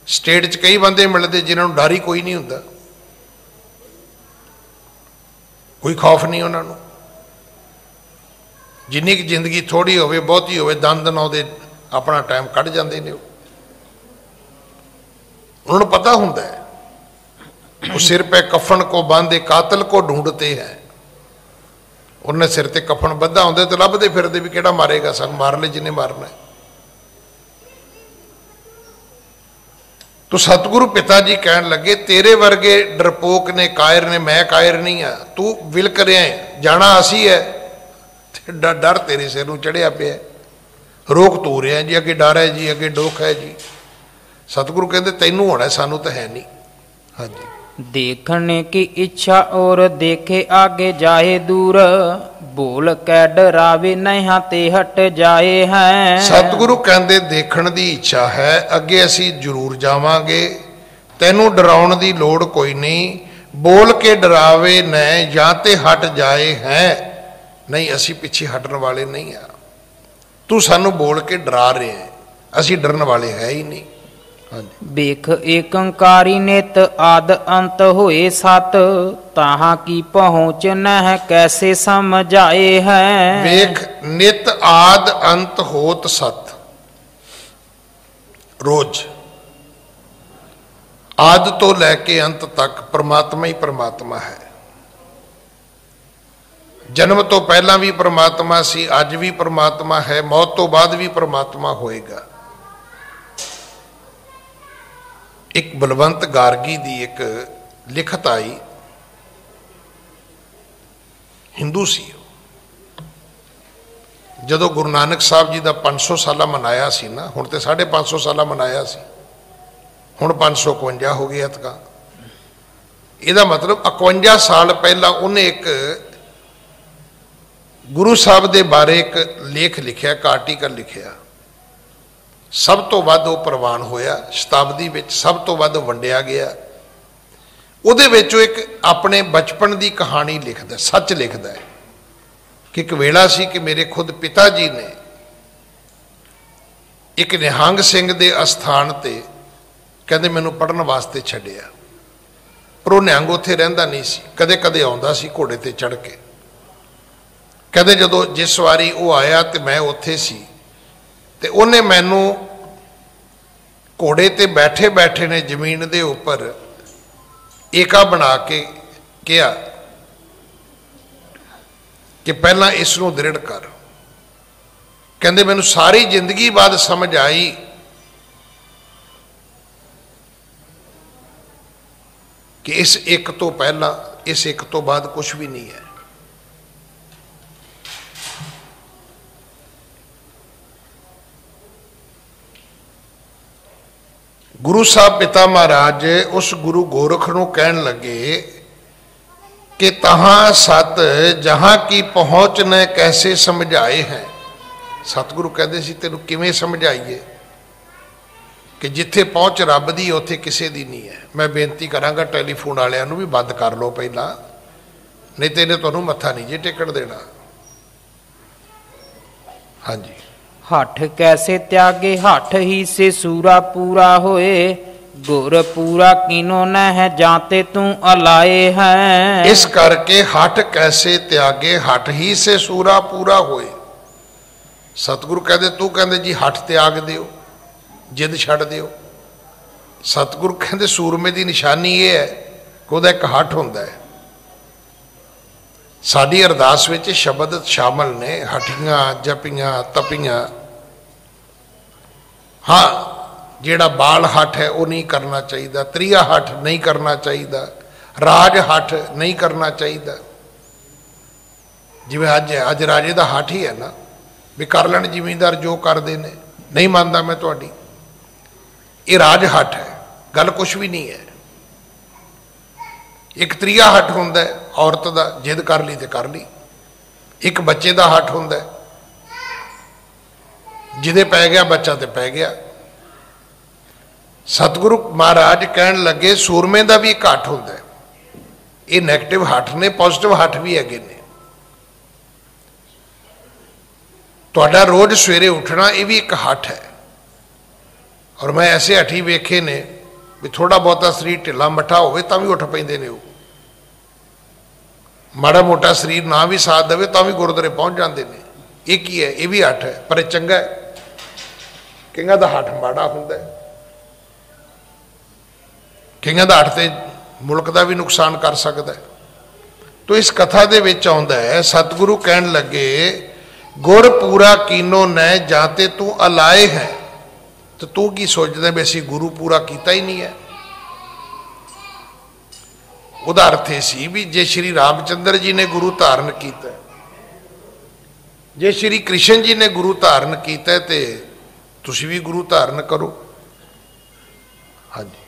A: स्टेट च कई बंदे मिलते जिन्होंने डर ही कोई नहीं हुंदा, कोई खौफ नहीं उन्होंने। जिन्नी कि जिंदगी थोड़ी होवे बहुती होवे, दंद नौदे अपना टाइम कढ़ जाते हैं। उन्होंने पता होंदा है, वो सिर पे कफन को बांधे कातल को ढूंढते हैं। उन्हें सिर ते कफन बद्धा होंदे तो लभदे फिरदे भी केड़ा मारेगा, सन मार ले जिन्हें मारना है। तो सतगुरु पिता जी कहन लगे, तेरे वर्गे डरपोक ने, कायर ने, मैं कायर नहीं हाँ। तू विलक रहा है, जाना असी है, डर तेरे सिर नूं चढ़िया पिया, रोक तू रहा जी, अगे डर है जी, अगे डोख है जी। सतगुरु कहते तैनू होना, सानू तो है नहीं। हाँ जी।
B: देखने की इच्छा और देखे आगे जाए दूर, बोल कै डरावे नहीं ते हट जाए हैं।
A: सतगुरु कहते देखण दी इच्छा है, अगे असी जरूर जावांगे, तैनू डराउण दी लोड़ कोई नहीं। बोल के डरावे न या ते हट जाए हैं, नहीं असी पीछे हटन वाले नहीं आ। तू सानू बोल के डरा रहे हैं, असी डरन वाले है ही नहीं।
B: बेख एकंकारी नित आद अंत होए सत, ताहा की पहुँच न कैसे समझाए हैं।
A: बेख नित आद अंत होत सत, रोज आद तो लेके अंत तक परमात्मा ही परमात्मा है। जन्म तो पहला भी परमात्मा सी, अज भी परमात्मा है, मौत तो बाद भी परमात्मा होएगा। एक बलवंत गार्गी दी एक लिखत आई, हिंदू सी। जदों गुरु नानक साहब जी का 500 साला मनाया सी ना, हुण तो 550 साला मनाया सी, हुण 551 हो गया तक। ਇਹਦਾ मतलब 51 साल पहला उन्हें एक गुरु साहब के बारे एक लेख लिखिया, एक आर्टिकल लिखिया। सब तो वध वो प्रवान होया, शताब्दी विच सब तो वध वंडिया गया। उहदे विच एक अपने बचपन की कहानी लिखदा, सच लिखदा है कि एक वेला सी कि मेरे खुद पिता जी ने एक निहंग सिंह के अस्थान ते कहते मैनू पढ़न वास्ते छड्डिया, पर वो निहंग उत्थे रहिंदा नहीं सी, कदे कदे आउंदा सी घोड़े ते चढ़ के। कहते जदों जिस वारी वो आया तो मैं उत्थे सी, ते उन्हें मैनू घोड़े ते बैठे बैठे ने जमीन दे उपर एका बना के कहा कि पहला इसनूं दृढ़ कर। कहते मैनू सारी जिंदगी बाद समझ आई कि इस एक तो पहला, इस एक तो बाद कुछ भी नहीं है। गुरु साहब पिता महाराज उस गुरु गोरख नूं कहन लगे कि तहां सत जहां की पहुंच न कैसे समझाए हैं। सतगुरु कहते सी तेनू किवें समझाइए कि जिथे पहुंच रब दी उत्थे किसी दी नहीं है। मैं बेनती करांगा टैलीफोन वालियां नूं भी बंद कर लो पहला, नहीं तो इन्हें तुहानूं मत्था नहीं जे टेकण देना। हाँ जी।
B: हठ कैसे त्यागे हठ ही से सूरा पूरा होए, गुर पूरा किनो न है जाते तू अलाए हैं।
A: इस करके हठ कैसे त्यागे हठ ही से सूरा पूरा होए। सतगुरु कहते तू कहते जी हठ त्याग दियो, जिद छड़ दियो। सतगुरु कहते सूरमे की निशानी ये है कि वह एक हठ होंदा है। साडी अरदास विच शब्द शामिल ने हठियां, जपियां, तपियां, हाँ ਜਿਹੜਾ ਬਾਲ ਹੱਠ ਹੈ ਉਹ ਨਹੀਂ ਕਰਨਾ ਚਾਹੀਦਾ, ਤ੍ਰਿਆ ਹੱਠ ਨਹੀਂ ਕਰਨਾ ਚਾਹੀਦਾ, ਰਾਜ ਹੱਠ ਨਹੀਂ ਕਰਨਾ ਚਾਹੀਦਾ। ਜਿਵੇਂ ਅੱਜ ਰਾਜੇ ਦਾ ਹੱਠ ਹੀ ਹੈ ਨਾ ਵੀ ਕਰ ਲੈਣ ਜ਼ਿਮੀਂਦਾਰ ਜੋ ਕਰਦੇ ਨੇ, ਨਹੀਂ ਮੰਨਦਾ ਮੈਂ ਤੁਹਾਡੀ, ਇਹ ਰਾਜ ਹੱਠ ਹੈ, ਗੱਲ ਕੁਛ ਵੀ ਨਹੀਂ ਹੈ। ਇੱਕ ਤ੍ਰਿਆ ਹੱਠ ਹੁੰਦਾ ਔਰਤ ਦਾ, ਜਿੱਦ ਕਰ ਲਈ ਤੇ ਕਰ ਲਈ। ਇੱਕ ਬੱਚੇ ਦਾ ਹੱਠ ਹੁੰਦਾ, ਜਿਹਦੇ ਪੈ ਗਿਆ ਬੱਚਾ ਤੇ ਪੈ ਗਿਆ। ਸਤਿਗੁਰੂ ਮਹਾਰਾਜ ਕਹਿਣ ਲੱਗੇ ਸੂਰਮੇ ਦਾ ਵੀ ਇੱਕ ਹੱਠ ਹੁੰਦਾ। ਇਹ ਨੈਗੇਟਿਵ ਹੱਠ ਨੇ, ਪੋਜ਼ਿਟਿਵ ਹੱਠ ਵੀ ਹੈਗੇ ਨੇ। ਤੁਹਾਡਾ ਰੋਜ਼ ਸਵੇਰੇ ਉੱਠਣਾ ਇਹ ਵੀ ਇੱਕ ਹੱਠ ਹੈ। ਔਰ ਮੈਂ ਐਸੇ ਹੱਠੀ ਵੇਖੇ ਨੇ ਵੀ ਥੋੜਾ ਬਹੁਤਾ ਸਰੀਰ ਢਿੱਲਾ ਮੱਠਾ ਹੋਵੇ ਤਾਂ ਵੀ ਉੱਠ ਪੈਂਦੇ ਨੇ। ਉਹ ਮਾੜਾ ਮੋਟਾ ਸਰੀਰ ਨਾ ਵੀ ਸਾਥ ਦੇਵੇ ਤਾਂ ਵੀ ਗੁਰਦੁਆਰੇ ਪਹੁੰਚ ਜਾਂਦੇ ਨੇ। ਇਹ ਕੀ ਹੈ? ਇਹ ਵੀ ਹੱਠ ਹੈ, ਪਰ ਇਹ ਚੰਗਾ ਹੈ। ਕਈਆਂ ਦਾ ਹੱਠ ਮਾੜਾ ਹੁੰਦਾ, ਕਈਆਂ ਦਾ ਹੱਠ ਤੇ ਮੁਲਕ ਦਾ ਵੀ ਨੁਕਸਾਨ ਕਰ ਸਕਦਾ ਹੈ। ਤੋ ਇਸ ਕਥਾ ਦੇ ਵਿੱਚ ਆਉਂਦਾ ਹੈ ਸਤਿਗੁਰੂ ਕਹਿਣ ਲੱਗੇ ਗੁਰ ਪੂਰਾ ਕੀਨੋ ਨੈ ਜਾਤੇ ਤੂੰ ਅਲਾਏ ਹੈ। ਤੇ ਤੂੰ ਕੀ ਸੋਚਦਾ ਵੀ ਅਸੀਂ ਗੁਰੂ ਪੂਰਾ ਕੀਤਾ ਹੀ ਨਹੀਂ ਹੈ? ਉਹਦਾ ਅਰਥ ਇਹ ਸੀ ਵੀ ਜੇ ਸ਼੍ਰੀ ਰਾਮਚੰਦਰ ਜੀ ਨੇ ਗੁਰੂ ਧਾਰਨ ਕੀਤਾ, ਜੇ ਸ਼੍ਰੀ ਕ੍ਰਿਸ਼ਨ ਜੀ ਨੇ ਗੁਰੂ ਧਾਰਨ ਕੀਤਾ ਤੇ ਤੁਸੀਂ ਵੀ ਗੁਰੂ ਧਾਰਨ ਕਰੋ। ਹਾਂਜੀ।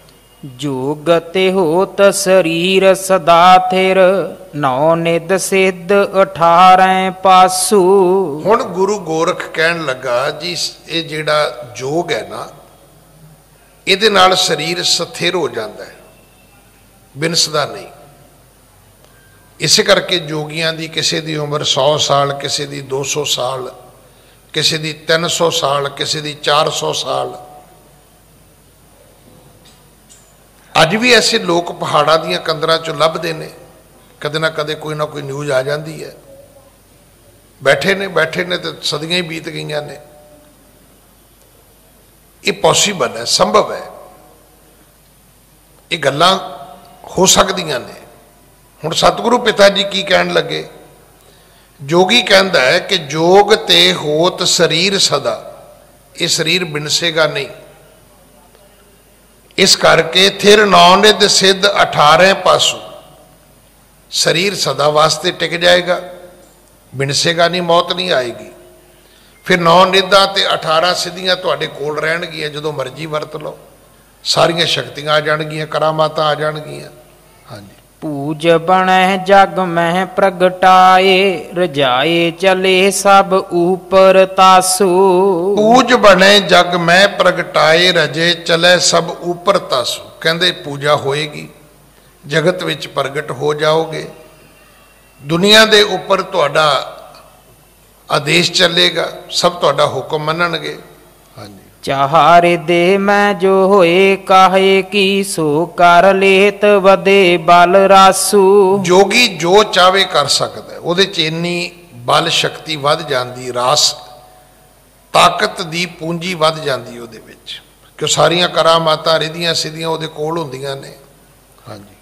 B: ਜੋਗਤੇ ਹੋਤ ਸਰੀਰ ਸਦਾ ਥਿਰ, ਨੌ ਨਿਦ ਸਿੱਧ 18 ਪਾਸੂ।
A: ਹੁਣ ਗੁਰੂ ਗੋਰਖ ਕਹਿਣ ਲੱਗਾ ਜੀ ਇਹ ਜਿਹੜਾ ਜੋਗ ਹੈ ਨਾ, ਇਹਦੇ ਨਾਲ ਸਰੀਰ ਸਥਿਰ ਹੋ ਜਾਂਦਾ ਹੈ, ਬਿਨਸਦਾ ਨਹੀਂ। ਇਸੇ ਕਰਕੇ ਜੋਗੀਆਂ ਦੀ ਕਿਸੇ ਦੀ ਉਮਰ 100 ਸਾਲ, ਕਿਸੇ ਦੀ 200 ਸਾਲ, ਕਿਸੇ ਦੀ 300 ਸਾਲ, ਕਿਸੇ ਦੀ 400 ਸਾਲ। ਅੱਜ ਵੀ ਐਸੇ ਲੋਕ ਪਹਾੜਾਂ ਦੀਆਂ ਕੰਦਰਾਂ 'ਚੋਂ ਲੱਭਦੇ ਨੇ, ਕਦੇ ਨਾ ਕਦੇ ਕੋਈ ਨਾ ਕੋਈ ਨਿਊਜ਼ ਆ ਜਾਂਦੀ ਹੈ। ਬੈਠੇ ਨੇ ਤੇ ਸਦੀਆਂ ਹੀ ਬੀਤ ਗਈਆਂ ਨੇ। ਇਹ ਪੋਸੀਬਲ ਹੈ, ਸੰਭਵ ਹੈ, ਇਹ ਗੱਲਾਂ ਹੋ ਸਕਦੀਆਂ ਨੇ। ਹੁਣ ਸਤਿਗੁਰੂ ਪਿਤਾ ਜੀ ਕੀ ਕਹਿਣ ਲੱਗੇ? ਜੋਗੀ ਕਹਿੰਦਾ ਹੈ ਕਿ ਜੋਗ ਤੇ ਹੋਤ ਸਰੀਰ ਸਦਾ, ਇਹ ਸਰੀਰ ਬਿਨਸੇਗਾ ਨਹੀਂ। ਇਸ ਕਰਕੇ ਥਿਰ ਨੌ ਨਿਧ ਸਿੱਧ 18 ਪਾਸੂ, ਸਰੀਰ ਸਦਾ ਵਾਸਤੇ ਟਿਕ ਜਾਏਗਾ, ਬਿਨਸੇਗਾ ਨਹੀਂ, ਮੌਤ ਨਹੀਂ ਆਏਗੀ। ਫਿਰ 9 ਨਿਧਾਂ ਤੇ 18 ਸਿੱਧੀਆਂ ਤੁਹਾਡੇ ਕੋਲ ਰਹਿਣਗੀਆਂ, ਜਦੋਂ ਮਰਜ਼ੀ ਵਰਤ ਲਓ। ਸਾਰੀਆਂ ਸ਼ਕਤੀਆਂ ਆ ਜਾਣਗੀਆਂ, ਕਰਾਮਾਤਾਂ ਆ ਜਾਣਗੀਆਂ। ਹਾਂਜੀ।
B: ਪੂਜ ਬਣੈ ਜਗ ਮਹਿ ਪ੍ਰਗਟਾਏ, ਰਜਾਏ ਚਲੇ ਸਭ ਊਪਰ ਤਾਸੂ।
A: ਪੂਜ ਬਣੇ ਜਗ ਮੈਂ ਪ੍ਰਗਟਾਏ, ਰਜੇ ਚਲੇ ਸਭ ਉੱਪਰ ਤਾਸੂ। ਕਹਿੰਦੇ ਪੂਜਾ ਹੋਏਗੀ, ਜਗਤ ਵਿੱਚ ਪ੍ਰਗਟ ਹੋ ਜਾਓਗੇ, ਦੁਨੀਆ ਦੇ ਉੱਪਰ ਤੁਹਾਡਾ ਆਦੇਸ਼ ਚੱਲੇਗਾ, ਸਭ ਤੁਹਾਡਾ ਹੁਕਮ ਮੰਨਣਗੇ। ਹਾਂਜੀ।
B: ਚਾਹਾਰੇ ਦੇ ਮੈਂ ਜੋ ਹੋਏ ਕਾਹੇ ਕੀ, ਸੋ ਕਰ ਲੇਤ ਵਦੇ ਬਲ ਰਾਸੂ।
A: ਜੋਗੀ ਜੋ ਚਾਵੇ ਕਰ ਸਕਦਾ, ਉਹਦੇ 'ਚ ਇੰਨੀ ਬਲ ਸ਼ਕਤੀ ਵੱਧ ਜਾਂਦੀ, ਰਾਸ ਤਾਕਤ ਦੀ ਪੂੰਜੀ ਵੱਧ ਜਾਂਦੀ ਉਹਦੇ ਵਿੱਚ, ਕਿ ਸਾਰੀਆਂ ਕਰਾਮਾਤਾਂ ਰਿਧੀਆਂ ਸਿੱਧੀਆਂ ਉਹਦੇ ਕੋਲ ਹੁੰਦੀਆਂ ਨੇ। ਹਾਂਜੀ।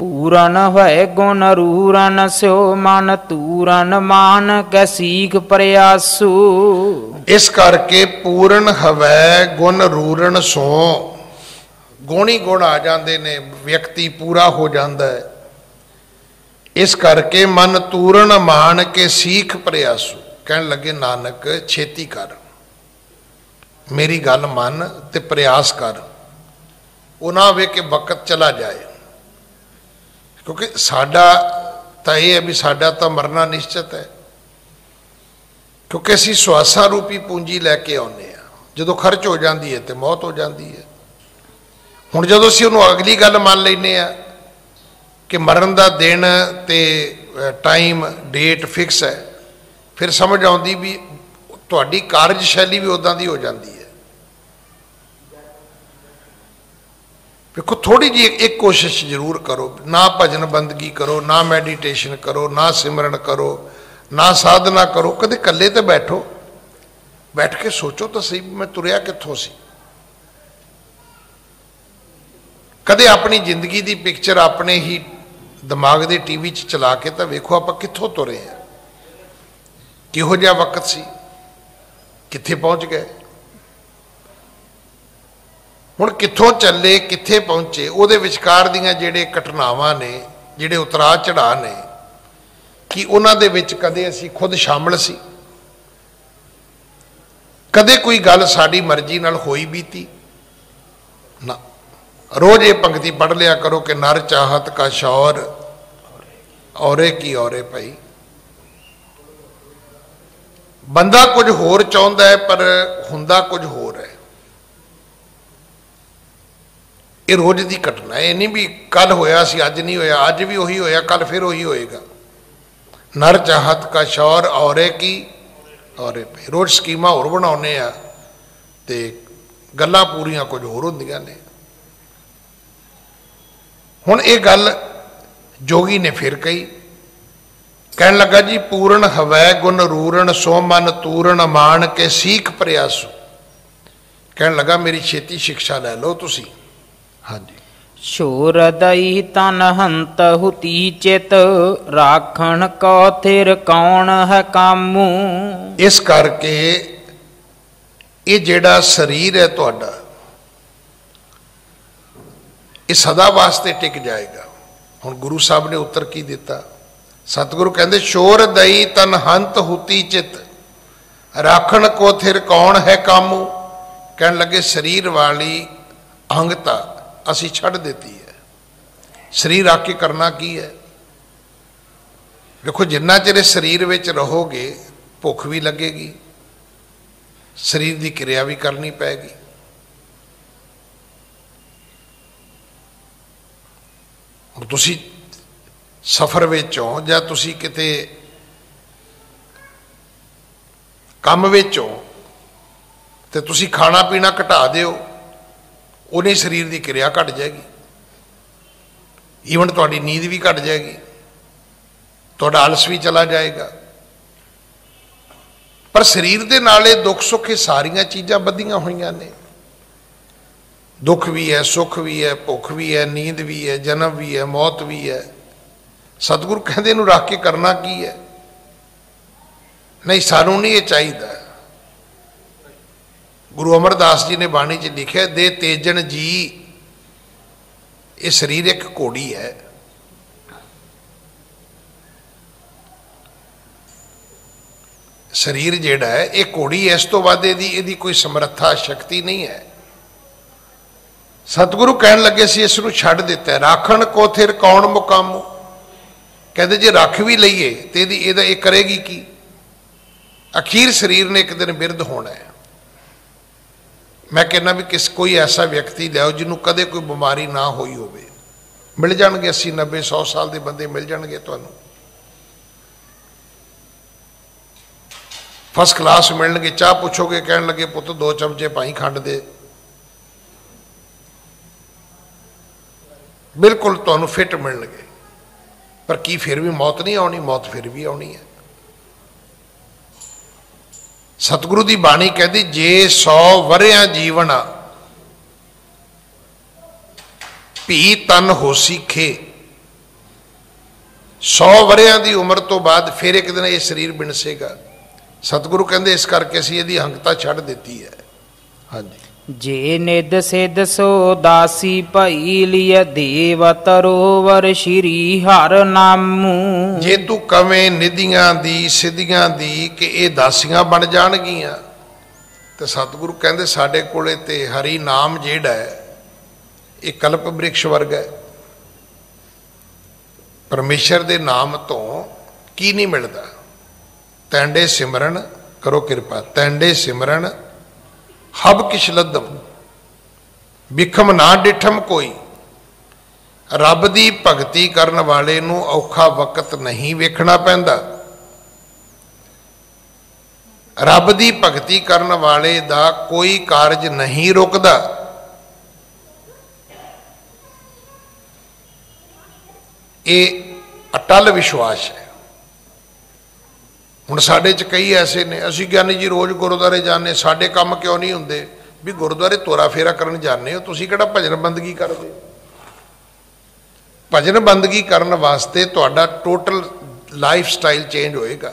B: ਪੂਰਨ ਹੋਏ ਗੁਣ ਰੂਰਨ, ਸਿਓ ਮਨ ਤੂਰਨ ਮਾਨ ਕੈ ਸੀਖ ਪ੍ਰਯਾਸੂ।
A: ਇਸ ਕਰਕੇ ਪੂਰਨ ਹਵੈ ਗੁਣ ਰੂਰਨ ਸੋ, ਗੁਣੀ ਗੁਣ ਆ ਜਾਂਦੇ ਨੇ, ਵਿਅਕਤੀ ਪੂਰਾ ਹੋ ਜਾਂਦਾ ਹੈ। ਇਸ ਕਰਕੇ ਮਨ ਤੂਰਨ ਮਾਨ ਕੇ ਸੀਖ ਪ੍ਰਯਾਸੂ। ਕਹਿਣ ਲੱਗੇ ਨਾਨਕ ਛੇਤੀ ਕਰ, ਮੇਰੀ ਗੱਲ ਮੰਨ ਤੇ ਪ੍ਰਯਾਸ ਕਰ। ਉਹ ਨਾ ਹੋਵੇ ਕਿ ਵਕਤ ਚਲਾ ਜਾਏ, ਕਿਉਂਕਿ ਸਾਡਾ ਤਾਂ ਇਹ ਹੈ ਵੀ ਸਾਡਾ ਤਾਂ ਮਰਨਾ ਨਿਸ਼ਚਿਤ ਹੈ, ਕਿਉਂਕਿ ਅਸੀਂ ਸਵਾਸਾਂ ਰੂਪੀ ਪੂੰਜੀ ਲੈ ਕੇ ਆਉਂਦੇ ਹਾਂ। ਜਦੋਂ ਖਰਚ ਹੋ ਜਾਂਦੀ ਹੈ ਤੇ ਮੌਤ ਹੋ ਜਾਂਦੀ ਹੈ। ਹੁਣ ਜਦੋਂ ਅਸੀਂ ਉਹਨੂੰ ਅਗਲੀ ਗੱਲ ਮੰਨ ਲੈਂਦੇ ਹਾਂ ਕਿ ਮਰਨ ਦਾ ਦਿਨ ਤੇ ਟਾਈਮ ਡੇਟ ਫਿਕਸ ਹੈ, ਫਿਰ ਸਮਝ ਆਉਂਦੀ ਵੀ ਤੁਹਾਡੀ ਕਾਰਜਸ਼ੈਲੀ ਵੀ ਉੱਦਾਂ ਦੀ ਹੋ ਜਾਂਦੀ ਹੈ। ਵੇਖੋ ਥੋੜੀ ਜਿਹੀ ਇੱਕ ਕੋਸ਼ਿਸ਼ ਜ਼ਰੂਰ ਕਰੋ, ਨਾ ਭਜਨ ਬੰਦਗੀ ਕਰੋ, ਨਾ ਮੈਡੀਟੇਸ਼ਨ ਕਰੋ, ਨਾ ਸਿਮਰਨ ਕਰੋ, ਨਾ ਸਾਧਨਾ ਕਰੋ, ਕਦੇ ਇਕੱਲੇ ਤੇ ਬੈਠੋ, ਬੈਠ ਕੇ ਸੋਚੋ ਤਾਂ ਸਹੀ ਮੈਂ ਤੁਰਿਆ ਕਿੱਥੋਂ ਸੀ। ਕਦੇ ਆਪਣੀ ਜ਼ਿੰਦਗੀ ਦੀ ਪਿਕਚਰ ਆਪਣੇ ਹੀ ਦਿਮਾਗ ਦੇ ਟੀਵੀ 'ਚ ਚਲਾ ਕੇ ਤਾਂ ਵੇਖੋ ਆਪਾਂ ਕਿੱਥੋਂ ਤੁਰੇ ਹਾਂ, ਕਿਹੋ ਜਿਹਾ ਵਕਤ ਸੀ, ਕਿੱਥੇ ਪਹੁੰਚ ਗਏ। ਹੁਣ ਕਿੱਥੋਂ ਚੱਲੇ ਕਿੱਥੇ ਪਹੁੰचे, ਉਹਦੇ ਵਿਚਕਾਰ ਦੀਆਂ ਜਿਹੜੇ ਘਟਨਾਵਾਂ ਨੇ, ਜਿਹੜੇ ਉਤਰਾਅ ਚੜਾਅ ਨੇ, ਕਿ ਉਹਨਾਂ ਦੇ ਵਿੱਚ ਕਦੇ ਅਸੀਂ ਖੁਦ ਸ਼ਾਮਲ ਸੀ, ਕਦੇ ਕੋਈ ਗੱਲ ਸਾਡੀ ਮਰਜ਼ੀ ਨਾਲ ਹੋਈ ਬੀਤੀ ਨਾ। रोज ये पंक्ति पढ़ लिया करो कि नर चाहत का शौर औरे की औरे पई। बंदा कुछ होर चाहुंदा है पर हुंदा कुछ होर है। ये रोज की घटना है, नहीं भी कल होया सी अज नहीं होया, अज भी उही होया कल फिर उही होएगा। नर चाहत का शौर औरे की औरे पई। रोज स्कीमां होर बनाउने आ ते गल्लां पूरियां कुछ होर हुंदियां ने। हुण ये गल जोगी ने फिर कही, कहन लगा जी पूर्ण हवै गुण रूरण सो मन तूरण मान के सीख प्रयासु। कहन लगा मेरी छेती शिक्षा लै लो तुसी। हाँ जी।
B: शोर दई तन हंत हुती चित राखण को थिर कौन है कामू।
A: इस करके ये जेड़ा शरीर है तुहाडा ये सदा वास्ते टिक जाएगा। हुण गुरु साहब ने उत्तर की दिता, सतगुरु कहते शोर दई तन हंत हुती चित राखण को थिर कौन है कामू। कहन लगे शरीर वाली अंगता असी छड़ देती है, शरीर आके करना की है। देखो जिन्ना चिर शरीर विच रहोगे भुख भी लगेगी, शरीर की क्रिया भी करनी पैगी। तुसी सफर विचों जां तुसी किते काम विचों ते तुसी खाना पीना घटा दिओ, उन्हें शरीर की क्रिया घट जाएगी, ईवन तुहाडी नींद भी घट जाएगी, तुहाडा आलस भी चला जाएगा। पर शरीर दे नाले दुख सुख ये सारियां चीज़ां बधियां होईयां ने। दुख भी है, सुख भी है, भुख भी है, नींद भी है, जन्म भी है, मौत भी है। सतगुरु कहते इनू रख के करना की है? नहीं सानू नहीं ये चाहिए। गुरु अमरदास जी ने बाणी च लिखा दे तेजन जी, ये शरीर एक घोड़ी है। शरीर जेड़ा है ये घोड़ी है, इस तो बाद इहदी कोई समर्था शक्ति नहीं है। सतगुरु कहन लगे सी इसनू छड़ दिता है। राखण को थिर कौन मुकामू। कहते जे रख भी लईए तो ये करेगी की? अखीर शरीर ने एक दिन बिरध होना है। मैं कहना भी किस कोई ऐसा व्यक्ति लियाओ जिन्होंने कदे कोई बीमारी ना हुई होवे, मिल जाएंगे 80 90 100 साल के बंदे मिल जाएंगे तुहानू, फर्स्ट क्लास मिलणगे। चाह पुछोगे कहन लगे पुत 2 चमचे पाई खंड दे, बिल्कुल तुहानू फिट मिलणगे। पर की फिर भी मौत नहीं आनी? मौत फिर भी आनी है। सतगुरु की बाणी कहती जे 100 वरियां जीवना भी तन होसी खे। 100 वरियां की उम्र तो बाद फिर एक दिन ये शरीर बिनसेगा। सतगुरु कहते इस करके असीं इहदी हंगता छड़ दी है। हाँ जी।
B: जे निद सिद सो दासी भई लिय देव तरोवर श्री हर नामू।
A: जे तू कवें निधियां दी सिद्धियां दी कि ये दासियां बन जाणगियां, तो सतगुरु कहते साडे कोले ते हरि नाम जेड़ा है ये कल्प वृक्ष वर्ग है। परमेश्वर दे नाम तो की नहीं मिलता? तैंडे सिमरन करो कृपा, तैंडे सिमरन हब किश लदम बिखम ना डिठम कोई। रब दी भगती करन वाले नूं औखा वक्त नहीं वेखना पैंदा। रब दी भगती करन वाले दा कोई कारज नहीं रुकदा। ये अटल विश्वास है। हुण साडे च कई ऐसे ने, असीं ज्ञानी जी रोज़ गुरुद्वारे जाने, साडे काम क्यों नहीं हुंदे? भी गुरुद्वारे तोरा फेरा करन जाने हो, तुसीं किहड़ा भजन बंदगी करदे? भजन बंदगी करन वास्ते तुहाडा टोटल लाइफ स्टाइल चेंज होएगा।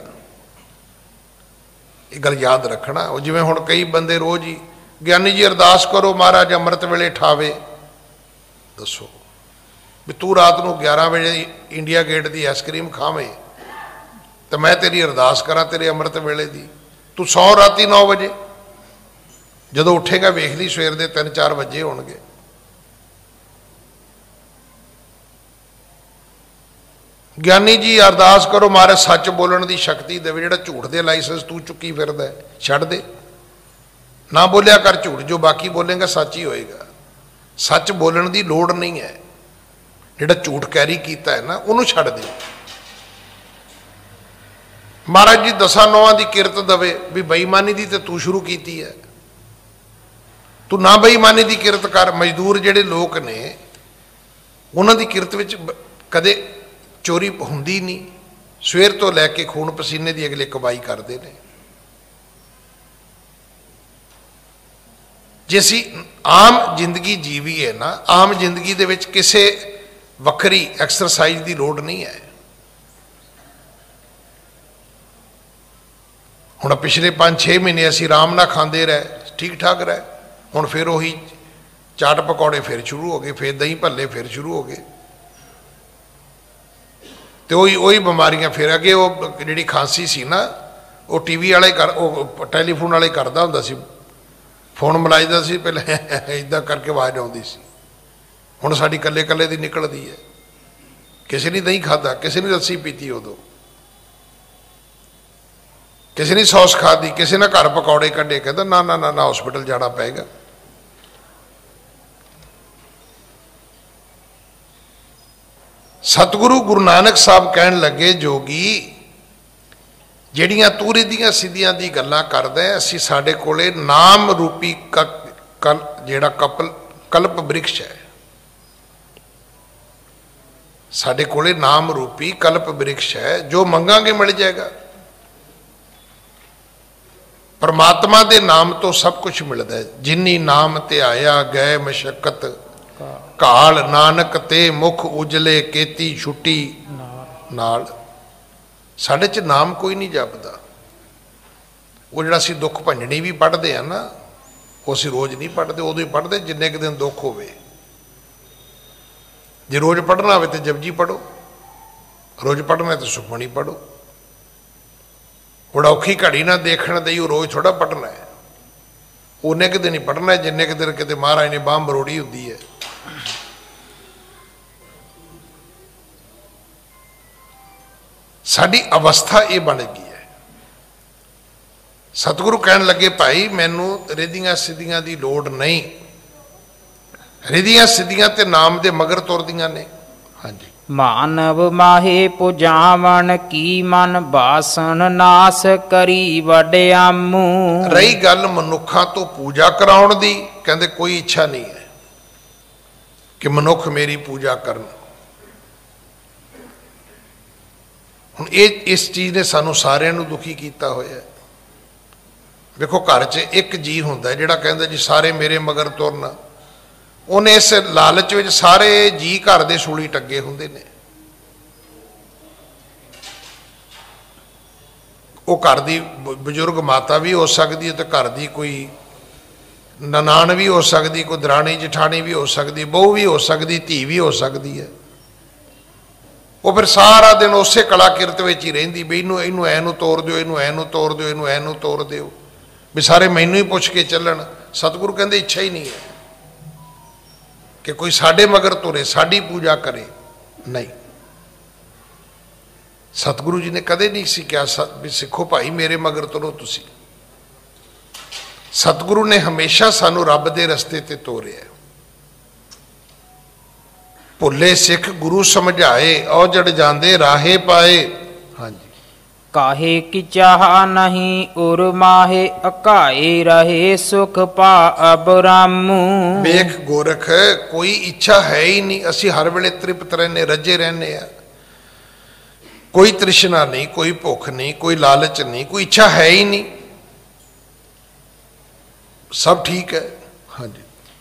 A: ये गल याद रखना। जिवें हुण कई बंदे रोज़ ही ਗਿਆਨੀ ਜੀ ਅਰਦਾਸ ਕਰੋ ਮਹਾਰਾਜ ਅੰਮ੍ਰਿਤ ਵੇਲੇ ਠਾਵੇ। ਦੱਸੋ ਵੀ ਤੂੰ ਰਾਤ ਨੂੰ 11 ਵਜੇ ਇੰਡੀਆ ਗੇਟ ਦੀ ਆਈਸਕ੍ਰੀਮ ਖਾਵੇਂ ਤੇ ਮੈਂ ਤੇਰੀ ਅਰਦਾਸ ਕਰਾਂ ਤੇਰੇ ਅੰਮ੍ਰਿਤ ਵੇਲੇ ਦੀ। ਤੂੰ ਸੌ ਰਾਤੀ 9 ਵਜੇ, ਜਦੋਂ ਉੱਠੇਗਾ ਵੇਖ ਲਈ ਸਵੇਰ ਦੇ 3-4 ਵਜੇ ਹੋਣਗੇ। ਗਿਆਨੀ ਜੀ ਅਰਦਾਸ ਕਰੋ ਮਹਾਰਾਜ ਸੱਚ ਬੋਲਣ ਦੀ ਸ਼ਕਤੀ ਦੇਵੇ। ਜਿਹੜਾ ਝੂਠ ਦੇ ਲਾਇਸੈਂਸ ਤੂੰ ਚੁੱਕੀ ਫਿਰਦਾ ਛੱਡ ਦੇ, ਨਾ ਬੋਲਿਆ ਕਰ ਝੂਠ, ਜੋ ਬਾਕੀ ਬੋਲੇਗਾ ਸੱਚ ਹੀ ਹੋਏਗਾ। ਸੱਚ ਬੋਲਣ ਦੀ ਲੋੜ ਨਹੀਂ ਹੈ, ਜਿਹੜਾ ਝੂਠ ਕੈਰੀ ਕੀਤਾ ਹੈ ਨਾ ਉਹਨੂੰ ਛੱਡ ਦੇ। ਮਹਾਰਾਜ ਜੀ 10 ਦੀ ਕਿਰਤ ਦਵੇ ਵੀ ਬੇਈਮਾਨੀ ਦੀ ਤੇ ਤੂੰ ਸ਼ੁਰੂ ਕੀਤੀ ਹੈ, ਤੂੰ ਨਾ ਬੇਈਮਾਨੀ ਦੀ ਕਿਰਤ ਕਰ। ਮਜ਼ਦੂਰ ਜਿਹੜੇ ਲੋਕ ਨੇ ਉਹਨਾਂ ਦੀ ਕਿਰਤ ਵਿੱਚ ਕਦੇ ਚੋਰੀ ਹੁੰਦੀ ਨਹੀਂ, ਸਵੇਰ ਤੋਂ ਲੈ ਕੇ ਖੂਨ ਪਸੀਨੇ ਦੀ ਅਗਲੇ ਕਮਾਈ ਕਰਦੇ ਨੇ। ਜੇ ਅਸੀਂ ਆਮ ਜ਼ਿੰਦਗੀ ਜੀਵੀਏ ਨਾ, ਆਮ ਜ਼ਿੰਦਗੀ ਦੇ ਵਿੱਚ ਕਿਸੇ ਵੱਖਰੀ ਐਕਸਰਸਾਈਜ਼ ਦੀ ਲੋੜ ਨਹੀਂ ਹੈ। ਹੁਣ ਪਿਛਲੇ 5-6 ਮਹੀਨੇ ਅਸੀਂ ਆਰਾਮ ਨਾਲ ਖਾਂਦੇ ਰਹੇ, ਠੀਕ ਠਾਕ ਰਹੇ। ਹੁਣ ਫਿਰ ਉਹੀ ਚਾਟ ਪਕੌੜੇ ਫਿਰ ਸ਼ੁਰੂ ਹੋ ਗਏ, ਫਿਰ ਦਹੀਂ ਭੱਲੇ ਫਿਰ ਸ਼ੁਰੂ ਹੋ ਗਏ, ਤੇ ਉਹੀ ਬਿਮਾਰੀਆਂ ਫਿਰ ਅੱਗੇ। ਉਹ ਜਿਹੜੀ ਖਾਂਸੀ ਸੀ ਨਾ ਉਹ ਟੀਵੀ ਵਾਲੇ ਉਹ ਟੈਲੀਫੋਨ ਵਾਲੇ ਕਰਦਾ ਹੁੰਦਾ ਸੀ, ਫੋਨ ਮਿਲਾਈਦਾ ਸੀ ਪਹਿਲਾਂ ਇੱਦਾਂ ਕਰਕੇ ਆਵਾਜ਼ ਆਉਂਦੀ ਸੀ। ਹੁਣ ਸਾਡੀ ਇਕੱਲੇ ਦੀ ਨਿਕਲਦੀ ਹੈ। ਕਿਸੇ ਨੇ ਦਹੀਂ ਖਾਧਾ, ਕਿਸੇ ਨੇ ਲੱਸੀ ਪੀਤੀ, ਉਦੋਂ ਕਿਸੇ ਨੇ ਸੌਸ ਖਾਧੀ, ਕਿਸੇ ਨੇ ਘਰ ਪਕੌੜੇ ਕੱਢੇ, ਕਹਿੰਦਾ ਨਾ ਨਾ ਨਾ ਹਸਪੀਟਲ ਜਾਣਾ ਪਏਗਾ। ਸਤਿਗੁਰੂ ਗੁਰੂ ਨਾਨਕ ਸਾਹਿਬ ਕਹਿਣ ਲੱਗੇ, ਜੋਗੀ ਜਿਹੜੀਆਂ ਤੂੰ ਰਿੱਧੀਆਂ ਸਿੱਧੀਆਂ ਦੀ ਗੱਲਾਂ ਕਰਦਾ, ਅਸੀਂ ਸਾਡੇ ਕੋਲੇ ਨਾਮ ਰੂਪੀ ਜਿਹੜਾ ਕਲਪ ਬ੍ਰਿਕਸ਼ ਹੈ, ਸਾਡੇ ਕੋਲੇ ਨਾਮ ਰੂਪੀ ਕਲਪ ਬ੍ਰਿਕਸ਼ ਹੈ, ਜੋ ਮੰਗਾਂਗੇ ਮਿਲ ਜਾਏਗਾ। ਪਰਮਾਤਮਾ ਦੇ ਨਾਮ ਤੋਂ ਸਭ ਕੁਝ ਮਿਲਦਾ ਹੈ। ਜਿਨੀ ਨਾਮ ਤੇ ਆਇਆ ਗਏ ਮਸ਼ਕਤ ਕਾਲ, ਨਾਨਕ ਤੇ ਮੁਖ ਉਜਲੇ ਕੀਤੀ ਛੁੱਟੀ ਨਾਲ। ਸਾਡੇ 'ਚ ਨਾਮ ਕੋਈ ਨਹੀਂ ਜਪਦਾ। ਉਹ ਜਿਹੜਾ ਅਸੀਂ ਦੁੱਖ ਭੰਜਣੀ ਵੀ ਪੜ੍ਹਦੇ ਆ ਨਾ, ਉਹ ਅਸੀਂ ਰੋਜ਼ ਨਹੀਂ ਪੜ੍ਹਦੇ, ਉਦੋਂ ਹੀ ਪੜ੍ਹਦੇ ਜਿੰਨੇ ਕੁ ਦਿਨ ਦੁੱਖ ਹੋਵੇ। ਜੇ ਰੋਜ਼ ਪੜ੍ਹਨਾ ਹੋਵੇ ਤਾਂ ਜਪਜੀ ਪੜ੍ਹੋ, ਰੋਜ਼ ਪੜ੍ਹਨਾ ਤਾਂ ਸੁਖਮਣੀ ਪੜ੍ਹੋ। ਬੜਾ ਔਖੀ ਘੜੀ ਨਾ ਦੇਖਣ ਦੇ ਉਹ ਰੋਜ਼ ਥੋੜ੍ਹਾ ਪੜ੍ਹਨਾ ਹੈ, ਉਹਨੇ ਕੁ ਦਿਨ ਹੀ ਪੜ੍ਹਨਾ ਜਿੰਨੇ ਕੁ ਦਿਨ ਕਿਤੇ ਮਹਾਰਾਜ ਨੇ ਬਾਂਹ ਮਰੋੜੀ ਹੁੰਦੀ ਹੈ। ਸਾਡੀ ਅਵਸਥਾ ਇਹ ਬਣ ਗਈ ਹੈ। ਸਤਿਗੁਰੂ ਕਹਿਣ ਲੱਗੇ, ਭਾਈ ਮੈਨੂੰ ਰਿੱਧੀਆਂ ਸਿੱਧੀਆਂ ਦੀ ਲੋੜ ਨਹੀਂ। ਰਿੱਧੀਆਂ ਸਿੱਧੀਆਂ ਤੇ ਨਾਮ ਦੇ ਮਗਰ ਤੁਰਦੀਆਂ ਨੇ। ਹਾਂਜੀ,
B: ਮਾਨਵ ਮਾਹੇ ਪੁਜਾਵਣ ਕੀ ਮਨ ਬਾਸਨ ਨਾਸ ਕਰੀ ਵਡਿਆਮੂ।
A: ਰਹੀ ਗੱਲ ਮਨੁੱਖਾਂ ਤੋਂ ਪੂਜਾ ਕਰਾਉਣ ਦੀ, ਕਹਿੰਦੇ ਕੋਈ ਇੱਛਾ ਨਹੀਂ ਹੈ ਕਿ ਮਨੁੱਖ ਮੇਰੀ ਪੂਜਾ ਕਰਨ। ਹੁਣ ਇਸ ਚੀਜ਼ ਨੇ ਸਾਨੂੰ ਸਾਰਿਆਂ ਨੂੰ ਦੁਖੀ ਕੀਤਾ ਹੋਇਆ। ਵੇਖੋ ਘਰ 'ਚ ਇੱਕ ਜੀ ਹੁੰਦਾ ਜਿਹੜਾ ਕਹਿੰਦਾ ਜੀ ਸਾਰੇ ਮੇਰੇ ਮਗਰ ਤੁਰਨ। ਉਹਨੇ ਇਸ ਲਾਲਚ ਵਿੱਚ ਸਾਰੇ ਜੀ ਘਰ ਦੇ ਸੂਲੀ ਟੱਗੇ ਹੁੰਦੇ ਨੇ। ਉਹ ਘਰ ਦੀ ਬਜ਼ੁਰਗ ਮਾਤਾ ਵੀ ਹੋ ਸਕਦੀ ਹੈ, ਤੇ ਘਰ ਦੀ ਕੋਈ ਨਨਾਣ ਵੀ ਹੋ ਸਕਦੀ, ਕੋਈ ਦਰਾਣੀ ਜਠਾਣੀ ਵੀ ਹੋ ਸਕਦੀ, ਬਹੂ ਵੀ ਹੋ ਸਕਦੀ, ਧੀ ਵੀ ਹੋ ਸਕਦੀ ਹੈ। ਉਹ ਫਿਰ ਸਾਰਾ ਦਿਨ ਉਸੇ ਕਲਾ ਕਿਰਤ ਵਿੱਚ ਹੀ ਰਹਿੰਦੀ ਵੀ ਇਹਨੂੰ ਐ ਨੂੰ ਤੋੜ ਦਿਓ, ਇਹਨੂੰ ਐ ਨੂੰ ਤੋੜ ਦਿਓ, ਇਹਨੂੰ ਐ ਨੂੰ ਤੋੜ ਦਿਓ, ਵੀ ਸਾਰੇ ਮੈਨੂੰ ਹੀ ਪੁੱਛ ਕੇ ਚੱਲਣ। ਸਤਿਗੁਰੂ ਕਹਿੰਦੇ ਇੱਛਾ ਹੀ ਨਹੀਂ ਹੈ ਕਿ ਕੋਈ ਸਾਡੇ ਮਗਰ ਤੁਰੇ, ਸਾਡੀ ਪੂਜਾ ਕਰੇ। ਨਹੀਂ, ਸਤਿਗੁਰੂ ਜੀ ਨੇ ਕਦੇ ਨਹੀਂ ਸੀ ਕਿਹਾ ਵੀ ਸਿੱਖੋ ਭਾਈ ਮੇਰੇ ਮਗਰ ਤੁਰੋ ਤੁਸੀਂ। ਸਤਿਗੁਰੂ ਨੇ ਹਮੇਸ਼ਾ ਸਾਨੂੰ ਰੱਬ ਦੇ ਰਸਤੇ ਤੇ ਤੋਰਿਆ। ਭੁੱਲੇ ਸਿੱਖ ਗੁਰੂ ਸਮਝਾਏ, ਔਜੜ ਜਾਂਦੇ ਰਾਹੇ ਪਾਏ। ਹਾਂਜੀ,
B: ਕਾਹੇ ਕੀ ਚਾਹ ਨਹੀਂ ਉਰ ਮਾਹੇ, ਅਕਾਏ ਰਹੇ ਸੁਖ ਪਾ ਅਬਰਾਮੂ।
A: ਵੇਖ ਗੋਰਖ, ਕੋਈ ਇੱਛਾ ਹੈ ਹੀ ਨਹੀਂ। ਅਸੀਂ ਹਰ ਵੇਲੇ ਤ੍ਰਿਪਤ ਰਹਿੰਦੇ, ਰੱਜੇ ਰਹਿੰਦੇ ਆ। ਕੋਈ ਤ੍ਰਿਸ਼ਨਾ ਨਹੀਂ, ਕੋਈ ਭੁੱਖ ਨਹੀਂ, ਕੋਈ ਲਾਲਚ ਨਹੀਂ, ਕੋਈ ਇੱਛਾ ਹੈ ਹੀ ਨਹੀਂ। ਸਭ ਠੀਕ ਹੈ। ਹਾਂਜੀ,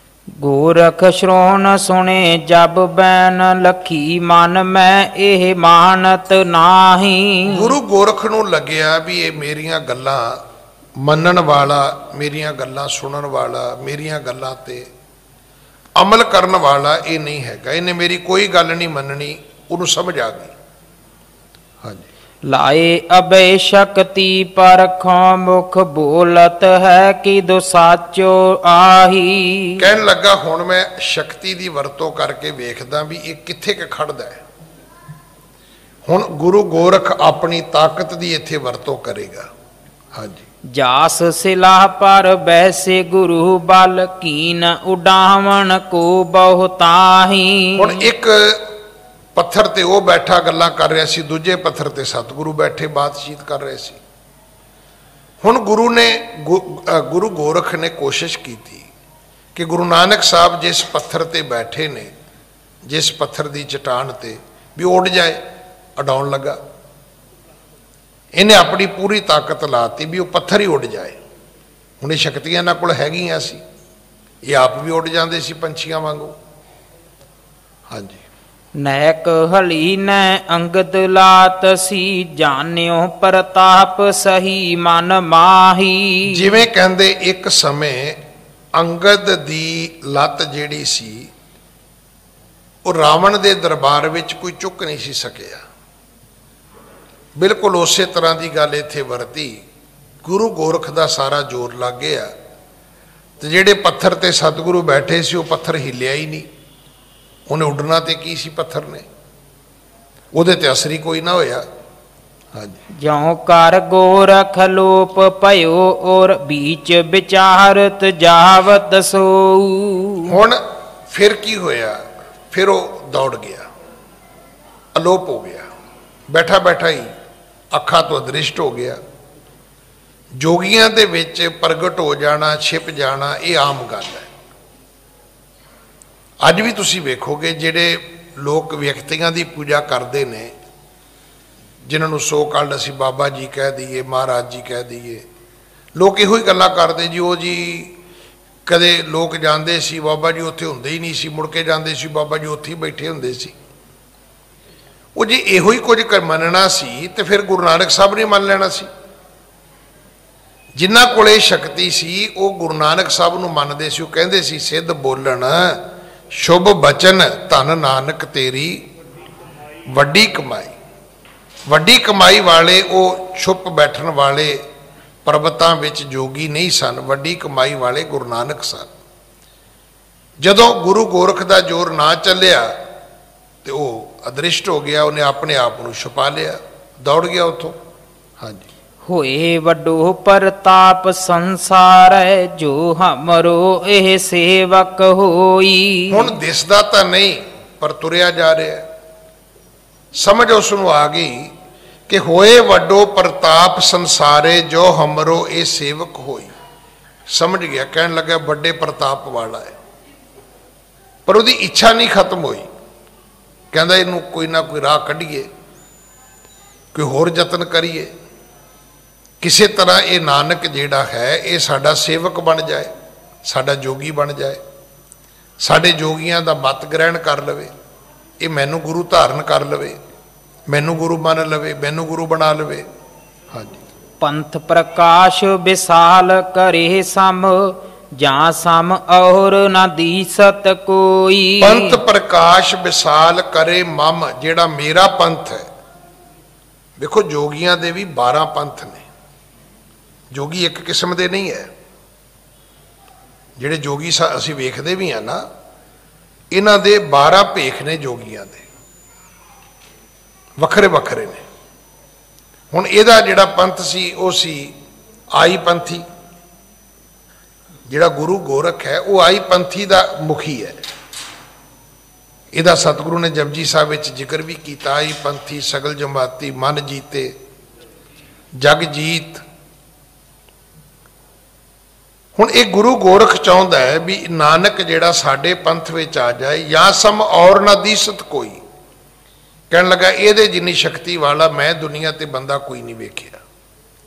B: ਗੋਰਖ ਸ਼੍ਰੋਣ ਸੁਣੇ ਜਬ ਬੈਨ, ਲਖੀ ਮਨ ਮੈਂ ਇਹ ਮਾਨਤ ਨਾਹੀ।
A: ਗੁਰੂ ਗੋਰਖ ਨੂੰ ਲੱਗਿਆ ਵੀ ਇਹ ਮੇਰੀਆਂ ਗੱਲਾਂ ਮੰਨਣ ਵਾਲਾ, ਮੇਰੀਆਂ ਗੱਲਾਂ ਸੁਣਨ ਵਾਲਾ, ਮੇਰੀਆਂ ਗੱਲਾਂ ਤੇ ਅਮਲ ਕਰਨ ਵਾਲਾ ਇਹ ਨਹੀਂ ਹੈਗਾ। ਇਹਨੇ ਮੇਰੀ ਕੋਈ ਗੱਲ ਨਹੀਂ ਮੰਨਣੀ, ਉਹਨੂੰ ਸਮਝ ਆ ਗਈ। ਹਾਂਜੀ।
B: ਲਾਏ ਅਬੈ ਸ਼ਕਤੀ ਪਰਖੋਂ ਮੁਖ ਬੋਲਤ ਹੈ ਕਿ ਦੋ ਸਾਚੋ ਆਹੀ।
A: ਕਹਿਣ ਲੱਗਾ ਹੁਣ ਮੈਂ ਸ਼ਕਤੀ ਦੀ ਵਰਤੋਂ ਕਰਕੇ ਵੇਖਦਾ ਵੀ ਇਹ ਕਿੱਥੇ ਕਿ ਖੜਦਾ ਹੈ। ਹੁਣ ਗੁਰੂ ਗੋਰਖ ਆਪਣੀ ਤਾਕਤ ਦੀ ਇੱਥੇ ਵਰਤੋਂ ਕਰੇਗਾ। ਹਾਂਜੀ।
B: ਜਾਸ ਸਿਲਾਹ ਪਰ ਬੈਸੇ ਗੁਰੂ ਬਲ ਕੀਨ ਉਡਾਵਣ ਕੋ ਬਹੁਤਾਹੀ।
A: ਹੁਣ ਇੱਕ ਪੱਥਰ ਤੇ ਉਹ ਬੈਠਾ ਗੱਲਾਂ ਕਰ ਰਿਹਾ ਸੀ, ਦੂਜੇ ਪੱਥਰ ਤੇ ਸਤਿਗੁਰੂ ਬੈਠੇ ਬਾਤਚੀਤ ਕਰ ਰਹੇ ਸੀ। ਹੁਣ ਗੁਰੂ ਗੋਰਖ ਨੇ ਕੋਸ਼ਿਸ਼ ਕੀਤੀ ਕਿ ਗੁਰੂ ਨਾਨਕ ਸਾਹਿਬ ਜਿਸ ਪੱਥਰ ਤੇ ਬੈਠੇ ਨੇ, ਜਿਸ ਪੱਥਰ ਦੀ ਚਟਾਨ ਤੇ, ਵੀ ਉੱਡ ਜਾਏ। ਉਡਾਉਣ ਲੱਗਾ। ਇਹਨੇ ਆਪਣੀ ਪੂਰੀ ਤਾਕਤ ਲਾਤੀ ਵੀ ਉਹ ਪੱਥਰ ਹੀ ਉੱਡ ਜਾਏ। ਹੁਣ ਇਹ ਸ਼ਕਤੀਆਂ ਇਹਨਾਂ ਕੋਲ ਹੈਗੀਆਂ ਸੀ, ਇਹ ਆਪ ਵੀ ਉੱਡ ਜਾਂਦੇ ਸੀ ਪੰਛੀਆਂ ਵਾਂਗੂ। ਹਾਂਜੀ।
B: ਨੈਕ ਹਲੀ ਨੈ ਅੰਗਦ ਲਾਤ ਸੀ ਜਾਣਿਓ ਪ੍ਰਤਾਪ ਸਹੀ ਮਨ ਮਾਹੀ। ਜਿਵੇਂ
A: ਕਹਿੰਦੇ ਇੱਕ ਸਮੇਂ ਅੰਗਦ ਦੀ ਲੱਤ ਜਿਹੜੀ ਸੀ ਉਹ ਰਾਵਣ ਦੇ ਦਰਬਾਰ ਵਿੱਚ ਕੋਈ ਚੁੱਕ ਨਹੀਂ ਸੀ ਸਕਿਆ। ਬਿਲਕੁਲ ਉਸੇ ਤਰ੍ਹਾਂ ਦੀ ਗੱਲ ਇੱਥੇ ਵਰਤੀ। ਗੁਰੂ ਗੋਰਖ ਦਾ ਸਾਰਾ ਜ਼ੋਰ ਲੱਗ ਗਿਆ ਤੇ ਜਿਹੜੇ ਪੱਥਰ ਤੇ ਸਤਿਗੁਰੂ ਬੈਠੇ ਸੀ ਉਹ ਪੱਥਰ ਹਿੱਲਿਆ ਹੀ ਨਹੀਂ। ਉਹਨੇ ਉੱਡਣਾ ਤੇ ਕੀ ਸੀ ਪੱਥਰ ਨੇ, ਉਹਦੇ ਤੇ ਅਸਰ ਹੀ ਕੋਈ ਨਾ ਹੋਇਆ। ਹਾਂਜੀ।
B: ਜਿਉ ਕਰ ਗੋਰਖ ਲੋਪ ਭਇਓ ਔਰ बीच ਵਿਚਾਰਤ ਜਾਵਤ ਸੋਊ।
A: ਹੁਣ ਫਿਰ ਕੀ ਹੋਇਆ, ਫਿਰ ਉਹ ਦੌੜ ਗਿਆ, ਅਲੋਪ ਹੋ ਗਿਆ, ਬੈਠਾ ਬੈਠਾ ਹੀ ਅੱਖਾਂ ਤੋਂ ਅਦ੍ਰਿਸ਼ਟ ਹੋ ਗਿਆ। ਜੋਗੀਆਂ ਦੇ ਵਿੱਚ ਪ੍ਰਗਟ ਹੋ ਜਾਣਾ, ਛਿਪ ਜਾਣਾ, ਇਹ ਆਮ ਗੱਲ ਹੈ। ਅੱਜ ਵੀ ਤੁਸੀਂ ਵੇਖੋਗੇ ਜਿਹੜੇ ਲੋਕ ਵਿਅਕਤੀਆਂ ਦੀ ਪੂਜਾ ਕਰਦੇ ਨੇ, ਜਿਨ੍ਹਾਂ ਨੂੰ ਸੋ ਕਾਲਡ ਅਸੀਂ ਬਾਬਾ ਜੀ ਕਹਿ ਦਈਏ, ਮਹਾਰਾਜ ਜੀ ਕਹਿ ਦਈਏ, ਲੋਕ ਇਹੋ ਹੀ ਗੱਲਾਂ ਕਰਦੇ ਜੀ, ਉਹ ਜੀ ਕਦੇ ਲੋਕ ਜਾਂਦੇ ਸੀ ਬਾਬਾ ਜੀ ਉੱਥੇ ਹੁੰਦੇ ਹੀ ਨਹੀਂ ਸੀ, ਮੁੜ ਕੇ ਜਾਂਦੇ ਸੀ ਬਾਬਾ ਜੀ ਉੱਥੇ ਹੀ ਬੈਠੇ ਹੁੰਦੇ ਸੀ। ਉਹ ਜੇ ਇਹੋ ਹੀ ਕੁਝ ਮੰਨਣਾ ਸੀ ਤੇ ਫਿਰ ਗੁਰੂ ਨਾਨਕ ਸਾਹਿਬ ਨੇ ਮੰਨ ਲੈਣਾ ਸੀ। ਜਿਨ੍ਹਾਂ ਕੋਲੇ ਸ਼ਕਤੀ ਸੀ ਉਹ ਗੁਰੂ ਨਾਨਕ ਸਾਹਿਬ ਨੂੰ ਮੰਨਦੇ ਸੀ। ਉਹ ਕਹਿੰਦੇ ਸੀ ਸਿੱਧ ਬੋਲਣ ਸ਼ੁਭ ਬਚਨ ਧਨ ਨਾਨਕ ਤੇਰੀ ਵੱਡੀ ਕਮਾਈ। ਵੱਡੀ ਕਮਾਈ ਵਾਲੇ ਉਹ ਛੁਪ ਬੈਠਣ ਵਾਲੇ ਪਰਬਤਾਂ ਵਿੱਚ ਜੋਗੀ ਨਹੀਂ ਸਨ, ਵੱਡੀ ਕਮਾਈ ਵਾਲੇ ਗੁਰੂ ਨਾਨਕ ਸਨ। ਜਦੋਂ ਗੁਰੂ ਗੋਰਖ ਦਾ ਜ਼ੋਰ ਨਾ ਚੱਲਿਆ ਤੇ ਉਹ ਅਦ੍ਰਿਸ਼ਟ ਹੋ ਗਿਆ, ਉਹਨੇ ਆਪਣੇ ਆਪ ਨੂੰ ਛੁਪਾ ਲਿਆ, ਦੌੜ ਗਿਆ ਉੱਥੋਂ। ਹਾਂਜੀ।
B: ਹੋਏ ਵੱਡੋ ਪ੍ਰਤਾਪ ਸੰਸਾਰੈ ਜੋ ਹਮਰੋ ਇਹ ਸੇਵਕ ਹੋਈ।
A: ਹੁਣ ਦਿਸਦਾ ਤਾਂ ਨਹੀਂ ਪਰ ਤੁਰਿਆ ਜਾ ਰਿਹਾ। ਸਮਝ ਉਸ ਨੂੰ ਆ ਗਈ ਕਿ ਹੋਏ ਵੱਡੋ ਪ੍ਰਤਾਪ ਸੰਸਾਰੇ ਜੋ ਹਮਰੋ ਇਹ ਸੇਵਕ ਹੋਈ। ਸਮਝ ਗਿਆ, ਕਹਿਣ ਲੱਗਾ ਵੱਡੇ ਪ੍ਰਤਾਪ ਵਾਲਾ ਹੈ, ਪਰ ਉਹਦੀ ਇੱਛਾ ਨਹੀਂ ਖਤਮ ਹੋਈ। ਕਹਿੰਦਾ ਇਹਨੂੰ ਕੋਈ ਨਾ ਕੋਈ ਰਾਹ ਕੱਢੀਏ, ਕੋਈ ਹੋਰ ਯਤਨ ਕਰੀਏ, ਕਿਸੇ ਤਰ੍ਹਾਂ ਇਹ ਨਾਨਕ ਜਿਹੜਾ ਹੈ ਇਹ ਸਾਡਾ ਸੇਵਕ ਬਣ ਜਾਏ, ਸਾਡਾ ਜੋਗੀ ਬਣ ਜਾਏ, ਸਾਡੇ ਜੋਗੀਆਂ ਦਾ ਮਤ ਗ੍ਰਹਿਣ ਕਰ ਲਵੇ, ਇਹ ਮੈਨੂੰ ਗੁਰੂ ਧਾਰਨ ਕਰ ਲਵੇ, ਮੈਨੂੰ ਗੁਰੂ ਮੰਨ ਲਵੇ, ਮੈਨੂੰ ਗੁਰੂ ਬਣਾ ਲਵੇ। ਹਾਂਜੀ।
B: ਪੰਥ ਪ੍ਰਕਾਸ਼ ਵਿਸਾਲ ਕਰੇ ਸਮ ਜਾਂ ਸਮ ਔਰ ਨਾ ਦੀਸਤ ਕੋਈ।
A: ਪੰਥ ਪ੍ਰਕਾਸ਼ ਵਿਸਾਲ ਕਰੇ ਮਮ, ਜਿਹੜਾ ਮੇਰਾ ਪੰਥ ਹੈ। ਦੇਖੋ ਜੋਗੀਆਂ ਦੇ ਵੀ 12 ਪੰਥ ਨੇ, ਜੋਗੀ ਇੱਕ ਕਿਸਮ ਦੇ ਨਹੀਂ ਹੈ। ਜਿਹੜੇ ਜੋਗੀ ਅਸੀਂ ਵੇਖਦੇ ਵੀ ਆ ਨਾ, ਇਹਨਾਂ ਦੇ 12 ਭੇਖ ਨੇ ਜੋਗੀਆਂ ਦੇ, ਵੱਖਰੇ ਵੱਖਰੇ ਨੇ। ਹੁਣ ਇਹਦਾ ਜਿਹੜਾ ਪੰਥ ਸੀ ਉਹ ਸੀ ਆਈ ਪੰਥੀ। ਜਿਹੜਾ ਗੁਰੂ ਗੋਰਖ ਹੈ ਉਹ ਆਈ ਪੰਥੀ ਦਾ ਮੁਖੀ ਹੈ। ਇਹਦਾ ਸਤਿਗੁਰੂ ਨੇ ਜਪਜੀ ਸਾਹਿਬ ਵਿੱਚ ਜ਼ਿਕਰ ਵੀ ਕੀਤਾ, ਆਈ ਪੰਥੀ ਸਗਲ ਜਮਾਤੀ ਮਨ ਜੀਤੇ ਜਗ ਜੀਤ। ਹੁਣ ਇਹ ਗੁਰੂ ਗੋਰਖ ਚਾਹੁੰਦਾ ਹੈ ਵੀ ਨਾਨਕ ਜਿਹੜਾ ਸਾਡੇ ਪੰਥ ਵਿੱਚ ਆ ਜਾਏ, ਜਾਂ ਸਮ ਔਰ ਨਾ ਦੀਸਤ ਕੋਈ। ਕਹਿਣ ਲੱਗਾ ਇਹਦੇ ਜਿੰਨੀ ਸ਼ਕਤੀ ਵਾਲਾ ਮੈਂ ਦੁਨੀਆ ਤੇ ਬੰਦਾ ਕੋਈ ਨਹੀਂ ਵੇਖਿਆ।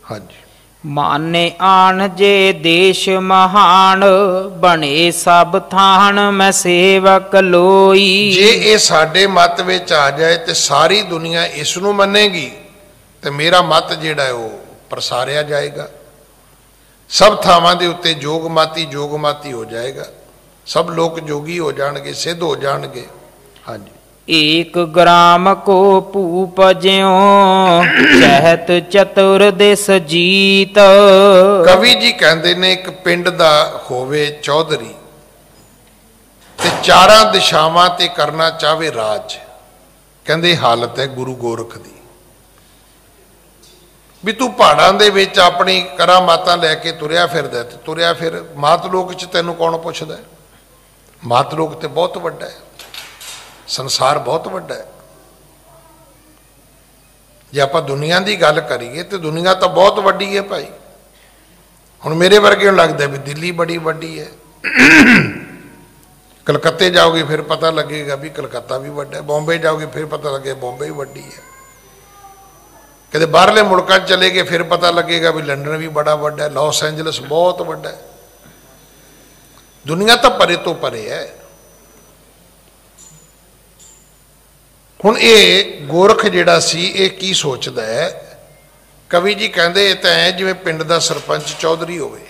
A: ਹਾਂਜੀ।
B: ਮਾਨੇ ਆਣ ਜੇ ਦੇਸ਼ ਮਹਾਨ ਬਣੇ ਸਭ ਥਾਨ ਮੈਂ ਸੇਵਕ ਲੋਈ।
A: ਜੇ ਇਹ ਸਾਡੇ ਮਤ ਵਿੱਚ ਆ ਜਾਏ ਤੇ ਸਾਰੀ ਦੁਨੀਆ ਇਸ ਨੂੰ ਮੰਨੇਗੀ ਤੇ ਮੇਰਾ ਮਤ ਜਿਹੜਾ ਉਹ ਪ੍ਰਸਾਰਿਆ ਜਾਏਗਾ। सब थावां दे उत्ते जोगमाती हो जाएगा, सब लोग जोगी हो जाणगे, सिद्ध हो जाणगे। हाँ जी।
B: एक ग्राम को भूप ज्यों चहत चतुर दिस जीत।
A: कवि जी कहते ने एक पिंड दा होवे चौधरी ते चारां दिशावां ते करना चाहे राज। कहते हालत है गुरु गोरख दी भी तू पहाड़ां दे विच अपनी करामातां लैके तुरिया फिरदा ते तुरिया फिर, मातलोक च तैनूं कौन पुछदा है? मातलोक ते बहुत वड्डा है, संसार बहुत वड्डा है। जे आपां दुनिया की गल करिए तो दुनिया तो बहुत वड्डी है भाई। हुण मेरे वर्गे नूं लगदा भी दिल्ली बड़ी वड्डी है, कलकत्ते जाओगे फिर पता लगेगा भी कलकत्ता भी वड्डा है, बॉम्बे जाओगे फिर पता लगेगा बॉम्बे भी वड्डी है, कदे बाहरले मुल्कां चले गए फिर पता लगेगा भी लंडन भी बड़ा वड्डा है, लॉस एंजलस बहुत वड्डा है। दुनिया तो परे तो परे है। हुण ये गोरख जिहड़ा सी ये की सोचदा है? कवि जी कहते तो है जिवें पिंड दा सरपंच चौधरी होवे।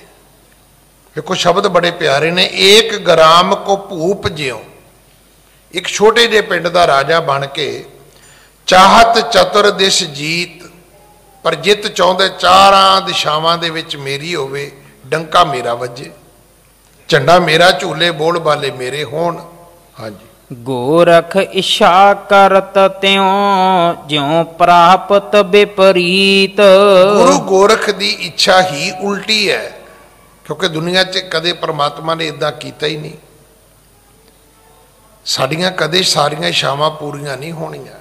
A: देखो शब्द बड़े प्यारे ने, एक ग्राम को भूप ज्यों, एक छोटे जे पिंड दा राजा बन के चाहत चतुर दिस जीत, पर जित चाहुंदा चारां दिशावां दे विच मेरी होवे, डंका मेरा वजे, झंडा मेरा झूले, बोल बाले मेरे होण। हाँ जी।
B: गोरख इच्छा करत त्यों ज्यों प्राप्त विपरीत।
A: गुरु गोरख दी इच्छा ही उल्टी है, क्योंकि दुनिया च कदे परमात्मा ने इदां कीता ही नहीं। साड़ियां कदे सारियां इच्छावां पूरियां नहीं होणियां।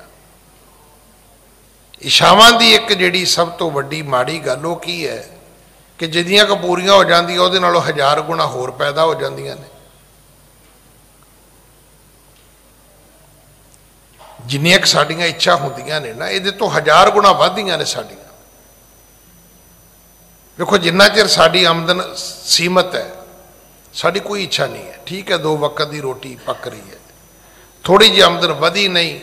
A: इच्छावां दी एक जिहड़ी सब तो वड्डी माड़ी गल ओह की है कि जिहदियां क पूरियां हो जांदियां उहदे नालों 1000 गुणा होर पैदा हो जांदियां ने। जिन्नियां क साडियां इच्छा होंदियां ने ना, इहदे तो 1000 गुणा वधदियां ने साडियां। देखो जिन्ना चिर साडी आमदन सीमित है, साडी कोई इच्छा नहीं है, ठीक है 2 वक्त की रोटी पक रही है, थोड़ी जी आमदन वधी नहीं,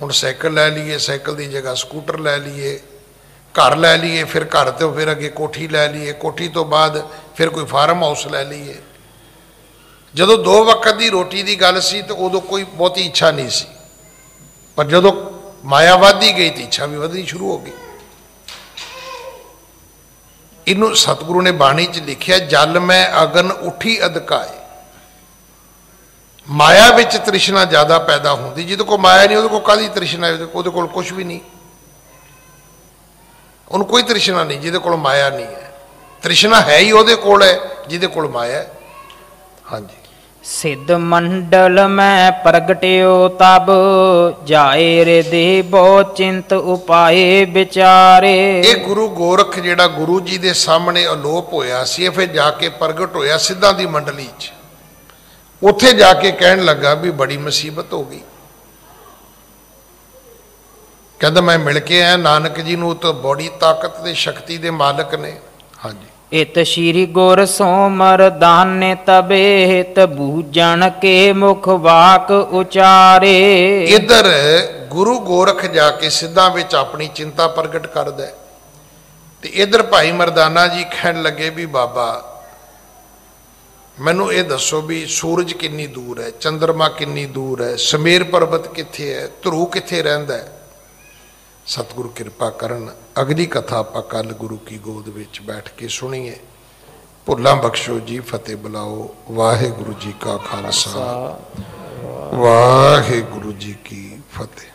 A: हुण साइकिल लै लीए, साइकिल की जगह स्कूटर लै लीए, घर लै लीए, फिर घर तो फिर अगे कोठी लै लीए, कोठी तो बाद फिर कोई फार्म हाउस लै लीए। जदों 2 वक्त की रोटी की गल सी तो उदों कोई बहुती इच्छा नहीं सी, पर जदों माया वधदी गई तो इच्छा भी वधनी शुरू हो गई। इनू सतगुरु ने बाणी च लिखिया, जल में अगन उठी अधकाए। माया विच तृष्णा ज्यादा पैदा होंदी, जिहदे कोल माया नहीं उहदे कोल काहदी तृष्णा है? उहदे कोल कुछ भी नहीं, उन्हें कोई तृष्णा नहीं जिहदे कोल माया नहीं है। तृष्णा है ही उहदे कोल है जिहदे कोल माया है। हाँ जी।
B: सिद्ध मंडल में प्रगट्यो तब जाए हृदय बहु चिंत उपाए विचारे।
A: ये गुरु गोरख जिहड़ा गुरु जी दे सामने अलोप होया सी, फिर जाके प्रगट होया सिद्धां दी मंडली च, उत्थे जाके कहन लगा भी बड़ी मुसीबत हो गई। कहता मैं मिल के आया नानक जी नूं, तो बड़ी ताकत ते शक्ति दे मालक ने। हाँ जी।
B: इत श्री गुर सो मरदाने तबे बूझण के मुख वाक उचारे।
A: इधर गुरु गोरख जाके सिद्धां विच अपनी चिंता प्रगट करदा है, ते इधर भाई मरदाना जी कहन लगे भी बाबा मैनू ये दसो भी सूरज किन्नी दूर है, चंद्रमा किन्नी दूर है, समेर पर्वत कित्थे है, ध्रुव कित्थे रहिंदा है। सतगुरु कृपा करन अगली कथा आपां कल गुरु की गोद विच बैठ के सुनीए। भुल्लां बख्शो जी, फतेह बुलाओ। वाहिगुरु जी का खालसा, वाहिगुरु जी की फतेह।